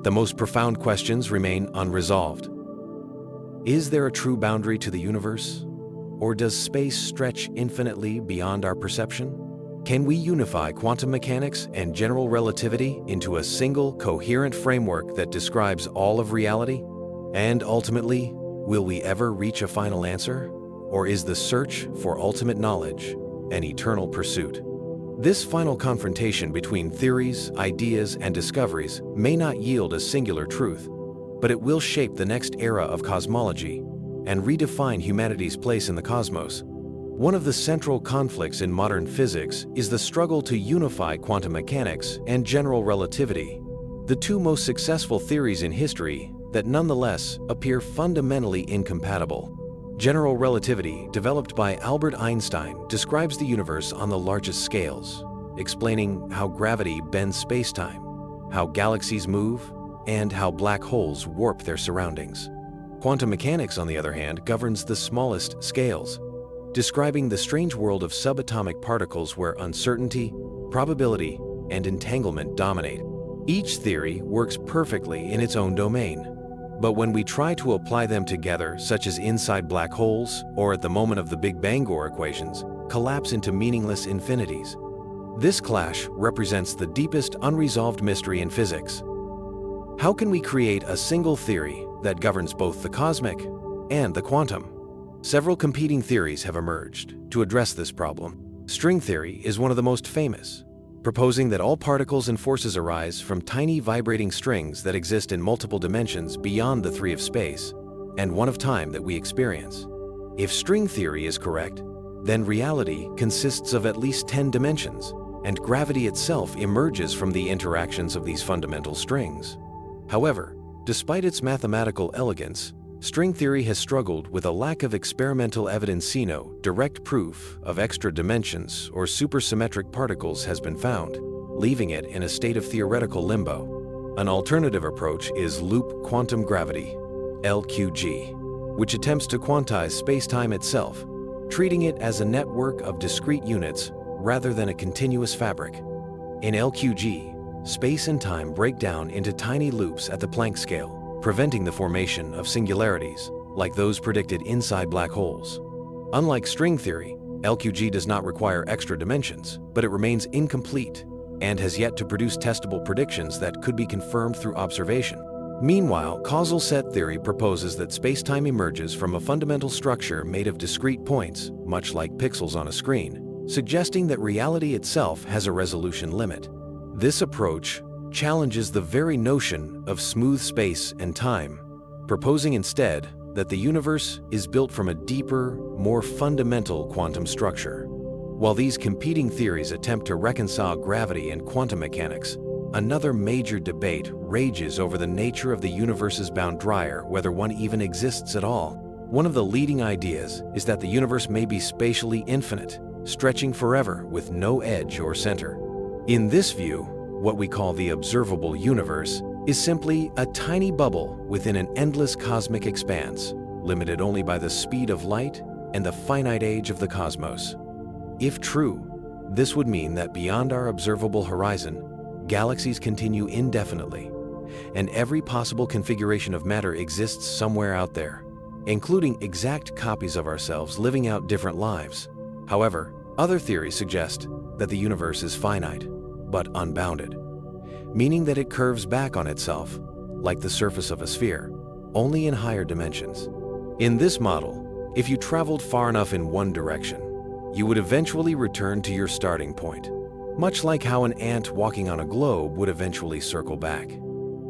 The most profound questions remain unresolved. Is there a true boundary to the universe? Or does space stretch infinitely beyond our perception? Can we unify quantum mechanics and general relativity into a single, coherent framework that describes all of reality? And ultimately, will we ever reach a final answer? Or is the search for ultimate knowledge an eternal pursuit? This final confrontation between theories, ideas, and discoveries may not yield a singular truth, but it will shape the next era of cosmology and redefine humanity's place in the cosmos. One of the central conflicts in modern physics is the struggle to unify quantum mechanics and general relativity, the two most successful theories in history that nonetheless appear fundamentally incompatible. General relativity, developed by Albert Einstein, describes the universe on the largest scales, explaining how gravity bends space-time, how galaxies move, and how black holes warp their surroundings. Quantum mechanics, on the other hand, governs the smallest scales, describing the strange world of subatomic particles where uncertainty, probability, and entanglement dominate. Each theory works perfectly in its own domain. But when we try to apply them together, such as inside black holes or at the moment of the Big Bang equations, collapse into meaningless infinities. This clash represents the deepest unresolved mystery in physics. How can we create a single theory that governs both the cosmic and the quantum? Several competing theories have emerged to address this problem. String theory is one of the most famous, proposing that all particles and forces arise from tiny vibrating strings that exist in multiple dimensions beyond the three of space and one of time that we experience. If string theory is correct, then reality consists of at least 10 dimensions, and gravity itself emerges from the interactions of these fundamental strings. However, despite its mathematical elegance, string theory has struggled with a lack of experimental evidence. No direct proof of extra dimensions or supersymmetric particles has been found, leaving it in a state of theoretical limbo. An alternative approach is loop quantum gravity, LQG, which attempts to quantize space-time itself, treating it as a network of discrete units rather than a continuous fabric. In LQG, space and time break down into tiny loops at the Planck scale, preventing the formation of singularities like those predicted inside black holes. Unlike string theory, LQG does not require extra dimensions, but it remains incomplete and has yet to produce testable predictions that could be confirmed through observation. Meanwhile, causal set theory proposes that space-time emerges from a fundamental structure made of discrete points, much like pixels on a screen, suggesting that reality itself has a resolution limit. This approach challenges the very notion of smooth space and time, proposing instead that the universe is built from a deeper, more fundamental quantum structure. While these competing theories attempt to reconcile gravity and quantum mechanics, another major debate rages over the nature of the universe's boundary, whether one even exists at all. One of the leading ideas is that the universe may be spatially infinite, stretching forever with no edge or center. In this view, what we call the observable universe is simply a tiny bubble within an endless cosmic expanse, limited only by the speed of light and the finite age of the cosmos. If true, this would mean that beyond our observable horizon, galaxies continue indefinitely, and every possible configuration of matter exists somewhere out there, including exact copies of ourselves living out different lives. However, other theories suggest that the universe is finite, but unbounded, meaning that it curves back on itself, like the surface of a sphere, only in higher dimensions. In this model, if you traveled far enough in one direction, you would eventually return to your starting point, much like how an ant walking on a globe would eventually circle back.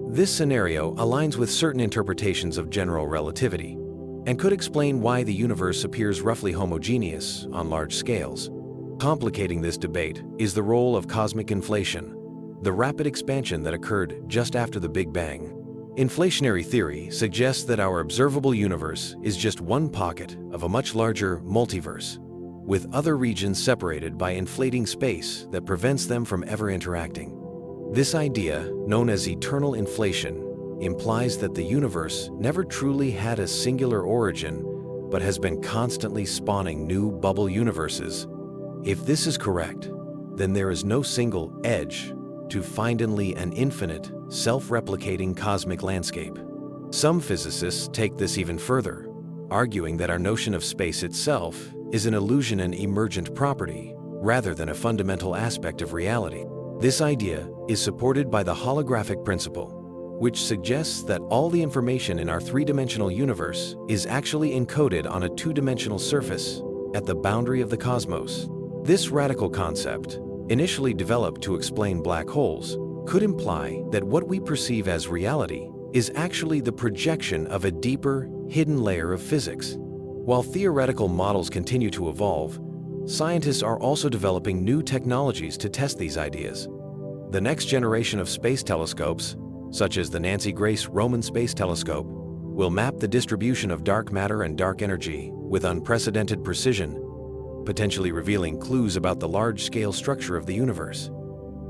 This scenario aligns with certain interpretations of general relativity and could explain why the universe appears roughly homogeneous on large scales. Complicating this debate is the role of cosmic inflation, the rapid expansion that occurred just after the Big Bang. Inflationary theory suggests that our observable universe is just one pocket of a much larger multiverse, with other regions separated by inflating space that prevents them from ever interacting. This idea, known as eternal inflation, implies that the universe never truly had a singular origin, but has been constantly spawning new bubble universes. If this is correct, then there is no single edge to finally an infinite, self-replicating cosmic landscape. Some physicists take this even further, arguing that our notion of space itself is an illusion and emergent property, rather than a fundamental aspect of reality. This idea is supported by the holographic principle, which suggests that all the information in our three-dimensional universe is actually encoded on a two-dimensional surface at the boundary of the cosmos. This radical concept, initially developed to explain black holes, could imply that what we perceive as reality is actually the projection of a deeper, hidden layer of physics. While theoretical models continue to evolve, scientists are also developing new technologies to test these ideas. The next generation of space telescopes, such as the Nancy Grace Roman Space Telescope, will map the distribution of dark matter and dark energy with unprecedented precision, potentially revealing clues about the large-scale structure of the universe.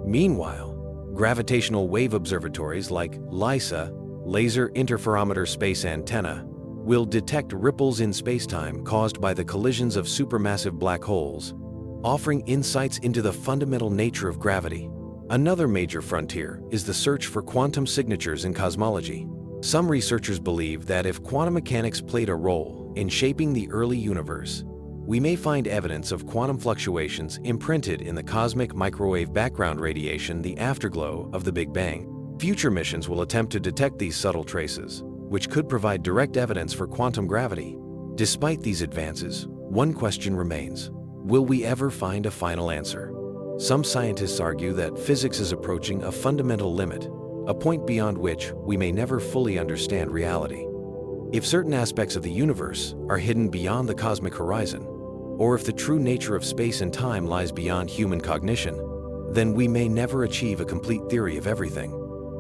Meanwhile, gravitational wave observatories like LISA, Laser Interferometer Space Antenna, will detect ripples in spacetime caused by the collisions of supermassive black holes, offering insights into the fundamental nature of gravity. Another major frontier is the search for quantum signatures in cosmology. Some researchers believe that if quantum mechanics played a role in shaping the early universe, we may find evidence of quantum fluctuations imprinted in the cosmic microwave background radiation, the afterglow of the Big Bang. Future missions will attempt to detect these subtle traces, which could provide direct evidence for quantum gravity. Despite these advances, one question remains: will we ever find a final answer? Some scientists argue that physics is approaching a fundamental limit, a point beyond which we may never fully understand reality. If certain aspects of the universe are hidden beyond the cosmic horizon, or if the true nature of space and time lies beyond human cognition, then we may never achieve a complete theory of everything.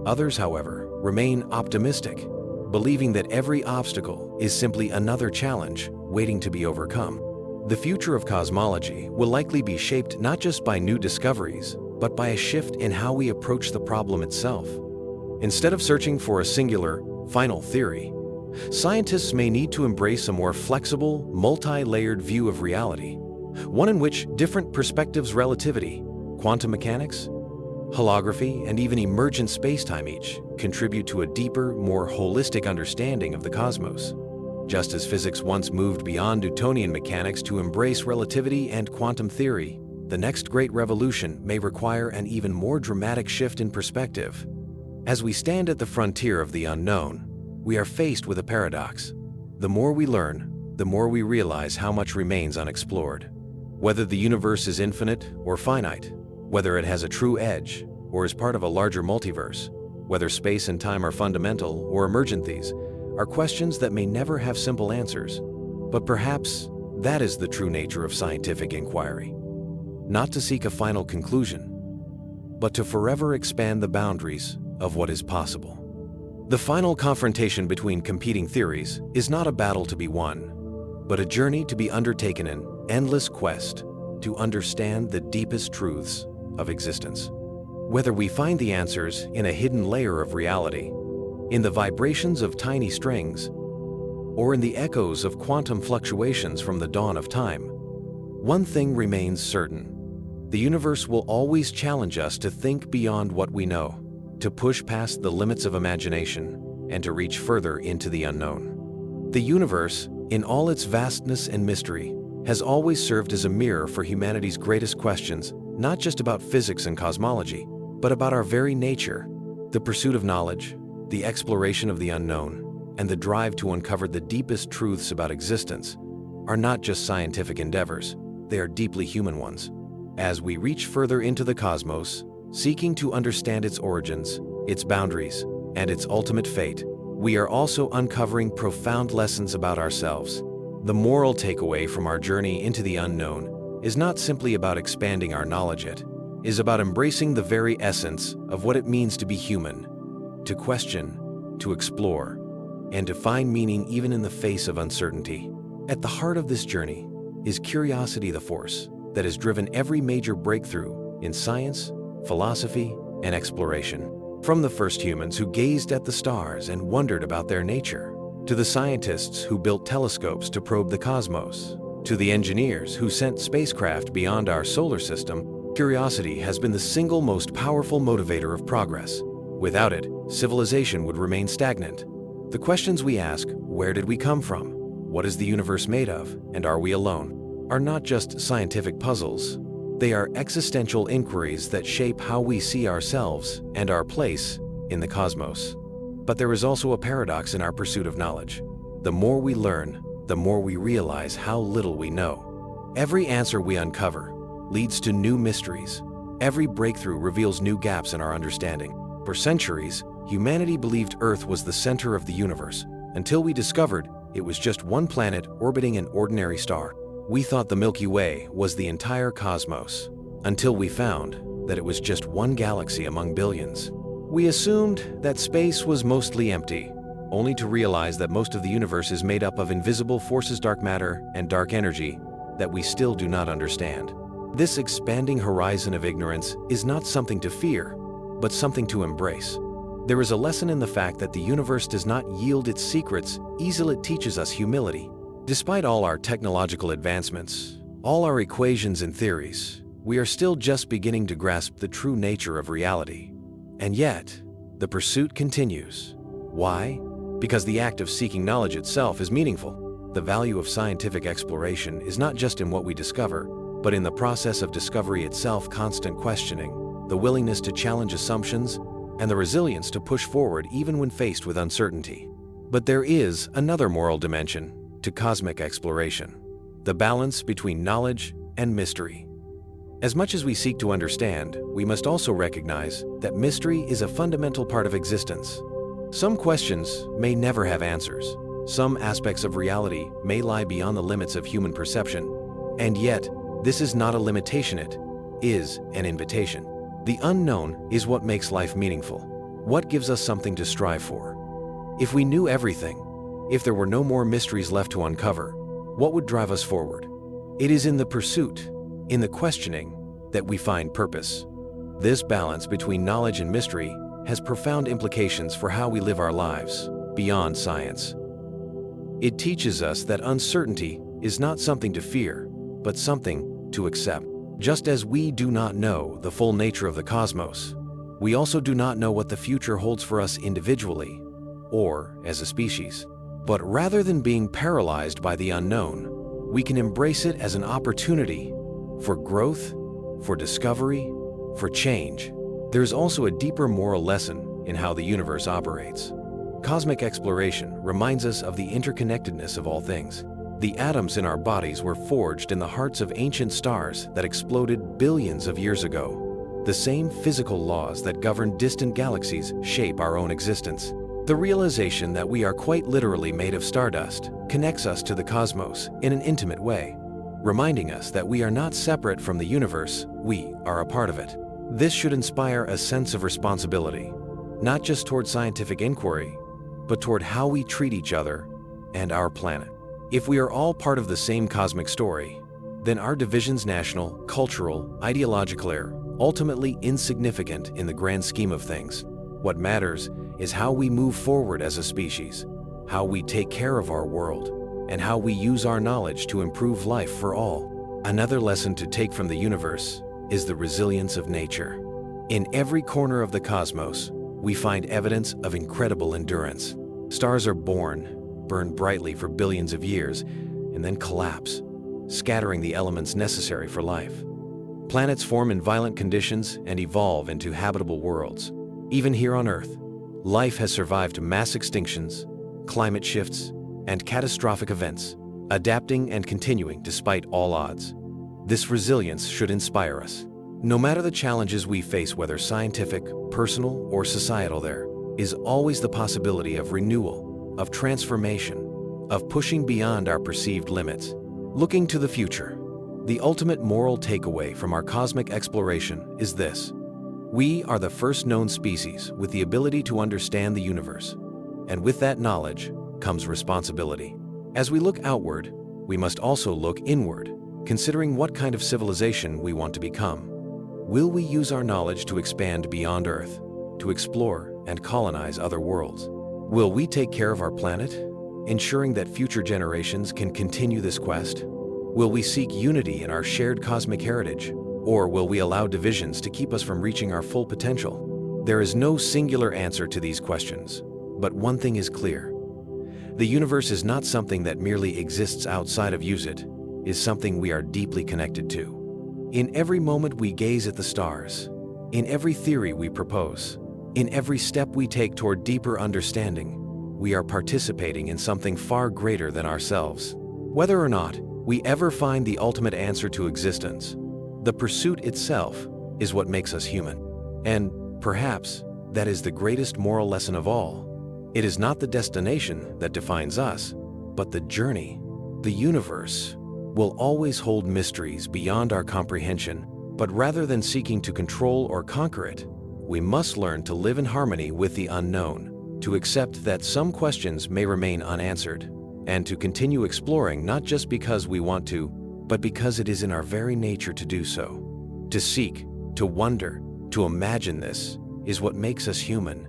Others, however, remain optimistic, believing that every obstacle is simply another challenge waiting to be overcome. The future of cosmology will likely be shaped not just by new discoveries, but by a shift in how we approach the problem itself. Instead of searching for a singular, final theory, scientists may need to embrace a more flexible, multi-layered view of reality, one in which different perspectives, relativity, quantum mechanics, holography, and even emergent spacetime each contribute to a deeper, more holistic understanding of the cosmos. Just as physics once moved beyond Newtonian mechanics to embrace relativity and quantum theory, the next great revolution may require an even more dramatic shift in perspective. As we stand at the frontier of the unknown, we are faced with a paradox. The more we learn, the more we realize how much remains unexplored. Whether the universe is infinite or finite, whether it has a true edge or is part of a larger multiverse, whether space and time are fundamental or emergent, these are questions that may never have simple answers. But perhaps that is the true nature of scientific inquiry. Not to seek a final conclusion, but to forever expand the boundaries of what is possible. The final confrontation between competing theories is not a battle to be won, but a journey to be undertaken, an endless quest to understand the deepest truths of existence. Whether we find the answers in a hidden layer of reality, in the vibrations of tiny strings, or in the echoes of quantum fluctuations from the dawn of time, one thing remains certain. The universe will always challenge us to think beyond what we know, to push past the limits of imagination, and to reach further into the unknown. The universe, in all its vastness and mystery, has always served as a mirror for humanity's greatest questions, not just about physics and cosmology, but about our very nature. The pursuit of knowledge, the exploration of the unknown, and the drive to uncover the deepest truths about existence are not just scientific endeavors, they are deeply human ones. As we reach further into the cosmos, seeking to understand its origins, its boundaries, and its ultimate fate, we are also uncovering profound lessons about ourselves. The moral takeaway from our journey into the unknown is not simply about expanding our knowledge, it is about embracing the very essence of what it means to be human, to question, to explore, and to find meaning even in the face of uncertainty. At the heart of this journey is curiosity, the force that has driven every major breakthrough in science, philosophy, and exploration. From the first humans who gazed at the stars and wondered about their nature, to the scientists who built telescopes to probe the cosmos, to the engineers who sent spacecraft beyond our solar system, curiosity has been the single most powerful motivator of progress. Without it, civilization would remain stagnant. The questions we ask, where did we come from? What is the universe made of? And are we alone? Are not just scientific puzzles. They are existential inquiries that shape how we see ourselves and our place in the cosmos. But there is also a paradox in our pursuit of knowledge. The more we learn, the more we realize how little we know. Every answer we uncover leads to new mysteries. Every breakthrough reveals new gaps in our understanding. For centuries, humanity believed Earth was the center of the universe, until we discovered it was just one planet orbiting an ordinary star. We thought the Milky Way was the entire cosmos, until we found that it was just one galaxy among billions. We assumed that space was mostly empty, only to realize that most of the universe is made up of invisible forces, dark matter, and dark energy that we still do not understand. This expanding horizon of ignorance is not something to fear, but something to embrace. There is a lesson in the fact that the universe does not yield its secrets easily. It teaches us humility. Despite all our technological advancements, all our equations and theories, we are still just beginning to grasp the true nature of reality. And yet, the pursuit continues. Why? Because the act of seeking knowledge itself is meaningful. The value of scientific exploration is not just in what we discover, but in the process of discovery itself. Constant questioning, the willingness to challenge assumptions, and the resilience to push forward even when faced with uncertainty. But there is another moral dimension to cosmic exploration: the balance between knowledge and mystery. As much as we seek to understand, we must also recognize that mystery is a fundamental part of existence. Some questions may never have answers. Some aspects of reality may lie beyond the limits of human perception. And yet, this is not a limitation, it is an invitation. The unknown is what makes life meaningful, what gives us something to strive for. If we knew everything, if there were no more mysteries left to uncover, what would drive us forward? It is in the pursuit, in the questioning, that we find purpose. This balance between knowledge and mystery has profound implications for how we live our lives beyond science. It teaches us that uncertainty is not something to fear, but something to accept. Just as we do not know the full nature of the cosmos, we also do not know what the future holds for us individually or as a species. But rather than being paralyzed by the unknown, we can embrace it as an opportunity for growth, for discovery, for change. There is also a deeper moral lesson in how the universe operates. Cosmic exploration reminds us of the interconnectedness of all things. The atoms in our bodies were forged in the hearts of ancient stars that exploded billions of years ago. The same physical laws that govern distant galaxies shape our own existence. The realization that we are quite literally made of stardust connects us to the cosmos in an intimate way, reminding us that we are not separate from the universe, we are a part of it. This should inspire a sense of responsibility, not just toward scientific inquiry, but toward how we treat each other and our planet. If we are all part of the same cosmic story, then our divisions, national, cultural, ideological, are ultimately insignificant in the grand scheme of things. What matters is how we move forward as a species, how we take care of our world, and how we use our knowledge to improve life for all. Another lesson to take from the universe is the resilience of nature. In every corner of the cosmos, we find evidence of incredible endurance. Stars are born, burn brightly for billions of years, and then collapse, scattering the elements necessary for life. Planets form in violent conditions and evolve into habitable worlds. Even here on Earth, life has survived mass extinctions, climate shifts, and catastrophic events, adapting and continuing despite all odds. This resilience should inspire us. No matter the challenges we face, whether scientific, personal, or societal, there is always the possibility of renewal, of transformation, of pushing beyond our perceived limits. Looking to the future, the ultimate moral takeaway from our cosmic exploration is this: we are the first known species with the ability to understand the universe, and with that knowledge comes responsibility. As we look outward, we must also look inward, considering what kind of civilization we want to become. Will we use our knowledge to expand beyond Earth, to explore and colonize other worlds? Will we take care of our planet, ensuring that future generations can continue this quest? Will we seek unity in our shared cosmic heritage, or will we allow divisions to keep us from reaching our full potential? There is no singular answer to these questions, but one thing is clear. The universe is not something that merely exists outside of us, it is something we are deeply connected to. In every moment we gaze at the stars, in every theory we propose, in every step we take toward deeper understanding, we are participating in something far greater than ourselves. Whether or not we ever find the ultimate answer to existence, the pursuit itself is what makes us human. And perhaps that is the greatest moral lesson of all. It is not the destination that defines us, but the journey. The universe will always hold mysteries beyond our comprehension, but rather than seeking to control or conquer it, we must learn to live in harmony with the unknown, to accept that some questions may remain unanswered, and to continue exploring not just because we want to, but because it is in our very nature to do so. To seek, to wonder, to imagine, this is what makes us human.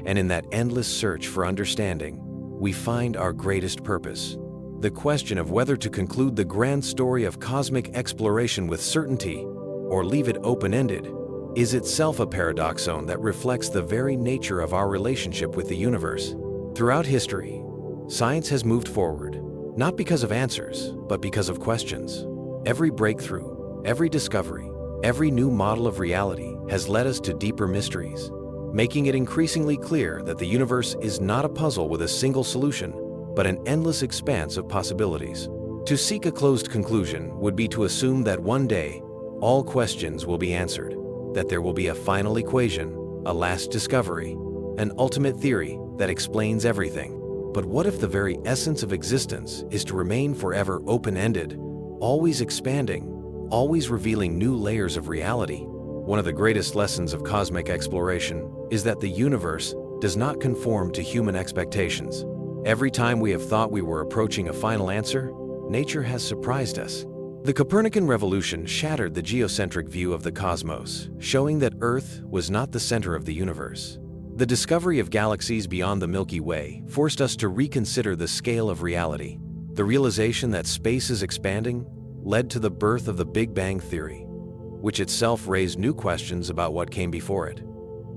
And in that endless search for understanding, we find our greatest purpose. The question of whether to conclude the grand story of cosmic exploration with certainty or leave it open-ended is itself a paradoxon that reflects the very nature of our relationship with the universe. Throughout history, science has moved forward, not because of answers, but because of questions. Every breakthrough, every discovery, every new model of reality has led us to deeper mysteries, making it increasingly clear that the universe is not a puzzle with a single solution, but an endless expanse of possibilities. To seek a closed conclusion would be to assume that one day, all questions will be answered, that there will be a final equation, a last discovery, an ultimate theory that explains everything. But what if the very essence of existence is to remain forever open-ended, always expanding, always revealing new layers of reality? One of the greatest lessons of cosmic exploration is that the universe does not conform to human expectations. Every time we have thought we were approaching a final answer, nature has surprised us. The Copernican revolution shattered the geocentric view of the cosmos, showing that Earth was not the center of the universe. The discovery of galaxies beyond the Milky Way forced us to reconsider the scale of reality. The realization that space is expanding led to the birth of the Big Bang Theory, which itself raised new questions about what came before it.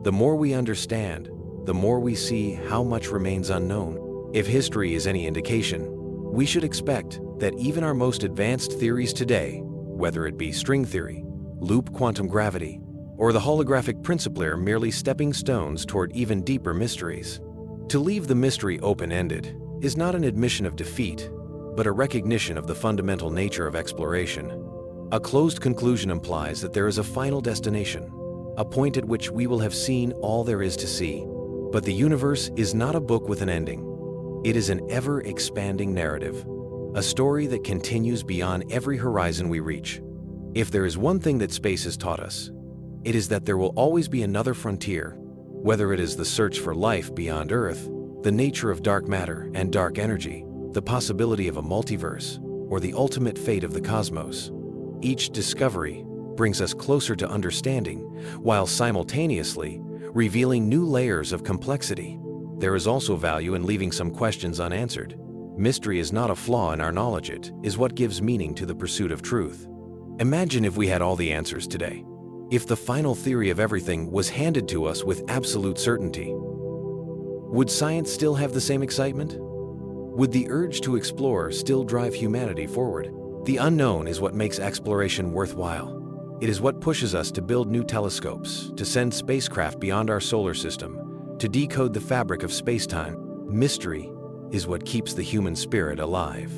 The more we understand, the more we see how much remains unknown. If history is any indication, we should expect that even our most advanced theories today, whether it be string theory, loop quantum gravity, or the holographic principle, are merely stepping stones toward even deeper mysteries. To leave the mystery open-ended is not an admission of defeat, but a recognition of the fundamental nature of exploration. A closed conclusion implies that there is a final destination, a point at which we will have seen all there is to see. But the universe is not a book with an ending. It is an ever-expanding narrative, a story that continues beyond every horizon we reach. If there is one thing that space has taught us, it is that there will always be another frontier, whether it is the search for life beyond Earth, the nature of dark matter and dark energy, the possibility of a multiverse, or the ultimate fate of the cosmos. Each discovery brings us closer to understanding, while simultaneously revealing new layers of complexity. There is also value in leaving some questions unanswered. Mystery is not a flaw in our knowledge, it is what gives meaning to the pursuit of truth. Imagine if we had all the answers today. If the final theory of everything was handed to us with absolute certainty. Would science still have the same excitement? Would the urge to explore still drive humanity forward? The unknown is what makes exploration worthwhile. It is what pushes us to build new telescopes, to send spacecraft beyond our solar system, to decode the fabric of space-time. Mystery is what keeps the human spirit alive.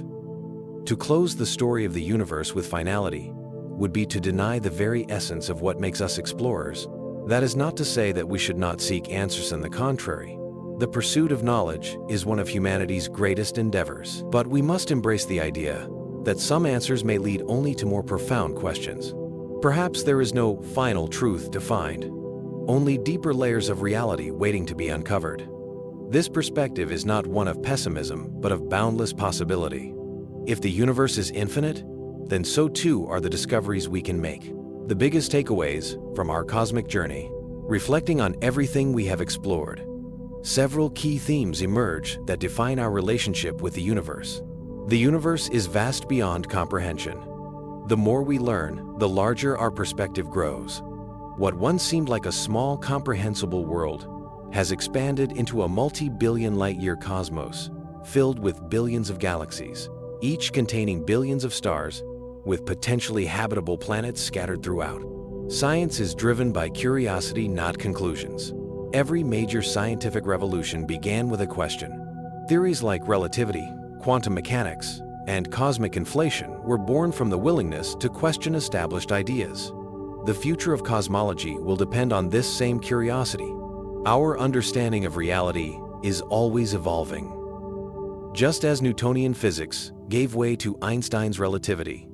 To close the story of the universe with finality would be to deny the very essence of what makes us explorers. That is not to say that we should not seek answers, on the contrary. The pursuit of knowledge is one of humanity's greatest endeavors. But we must embrace the idea that some answers may lead only to more profound questions. Perhaps there is no final truth to find, only deeper layers of reality waiting to be uncovered. This perspective is not one of pessimism, but of boundless possibility. If the universe is infinite, then so too are the discoveries we can make. The biggest takeaways from our cosmic journey, reflecting on everything we have explored. Several key themes emerge that define our relationship with the universe. The universe is vast beyond comprehension. The more we learn, the larger our perspective grows. What once seemed like a small, comprehensible world has expanded into a multi-billion light-year cosmos, filled with billions of galaxies, each containing billions of stars, with potentially habitable planets scattered throughout. Science is driven by curiosity, not conclusions. Every major scientific revolution began with a question. Theories like relativity, quantum mechanics, and cosmic inflation were born from the willingness to question established ideas. The future of cosmology will depend on this same curiosity. Our understanding of reality is always evolving. Just as Newtonian physics gave way to Einstein's relativity,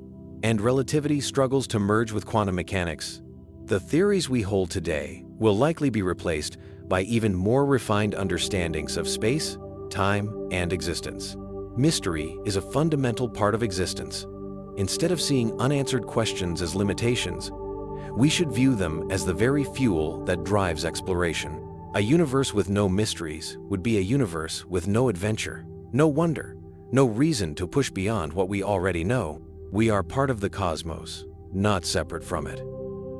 and relativity struggles to merge with quantum mechanics, the theories we hold today will likely be replaced by even more refined understandings of space, time, and existence. Mystery is a fundamental part of existence. Instead of seeing unanswered questions as limitations, we should view them as the very fuel that drives exploration. A universe with no mysteries would be a universe with no adventure, no wonder, no reason to push beyond what we already know. We are part of the cosmos, not separate from it.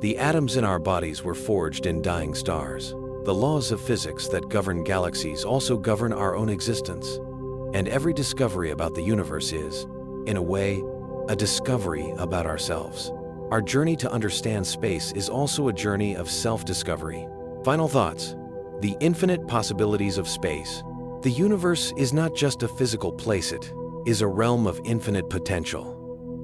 The atoms in our bodies were forged in dying stars. The laws of physics that govern galaxies also govern our own existence. And every discovery about the universe is, in a way, a discovery about ourselves. Our journey to understand space is also a journey of self-discovery. Final thoughts. The infinite possibilities of space. The universe is not just a physical place, it is a realm of infinite potential.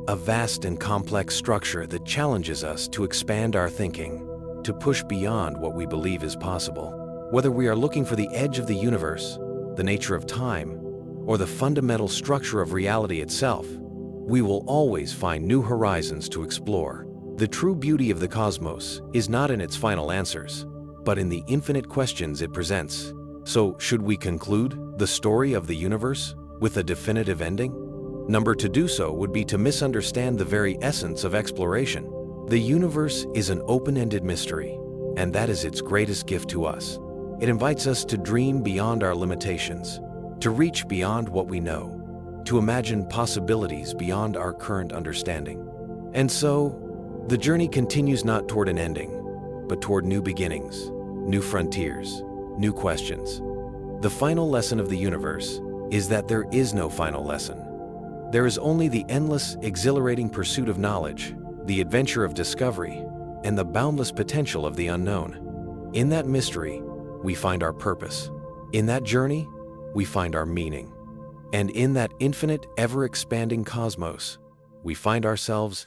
A vast and complex structure that challenges us to expand our thinking, to push beyond what we believe is possible. Whether we are looking for the edge of the universe, the nature of time, or the fundamental structure of reality itself, we will always find new horizons to explore. The true beauty of the cosmos is not in its final answers, but in the infinite questions it presents. So, should we conclude the story of the universe with a definitive ending? To do so would be to misunderstand the very essence of exploration. The universe is an open-ended mystery, and that is its greatest gift to us. It invites us to dream beyond our limitations, to reach beyond what we know, to imagine possibilities beyond our current understanding. And so, the journey continues not toward an ending, but toward new beginnings, new frontiers, new questions. The final lesson of the universe is that there is no final lesson. There is only the endless, exhilarating pursuit of knowledge, the adventure of discovery, and the boundless potential of the unknown. In that mystery, we find our purpose. In that journey, we find our meaning. And in that infinite, ever-expanding cosmos, we find ourselves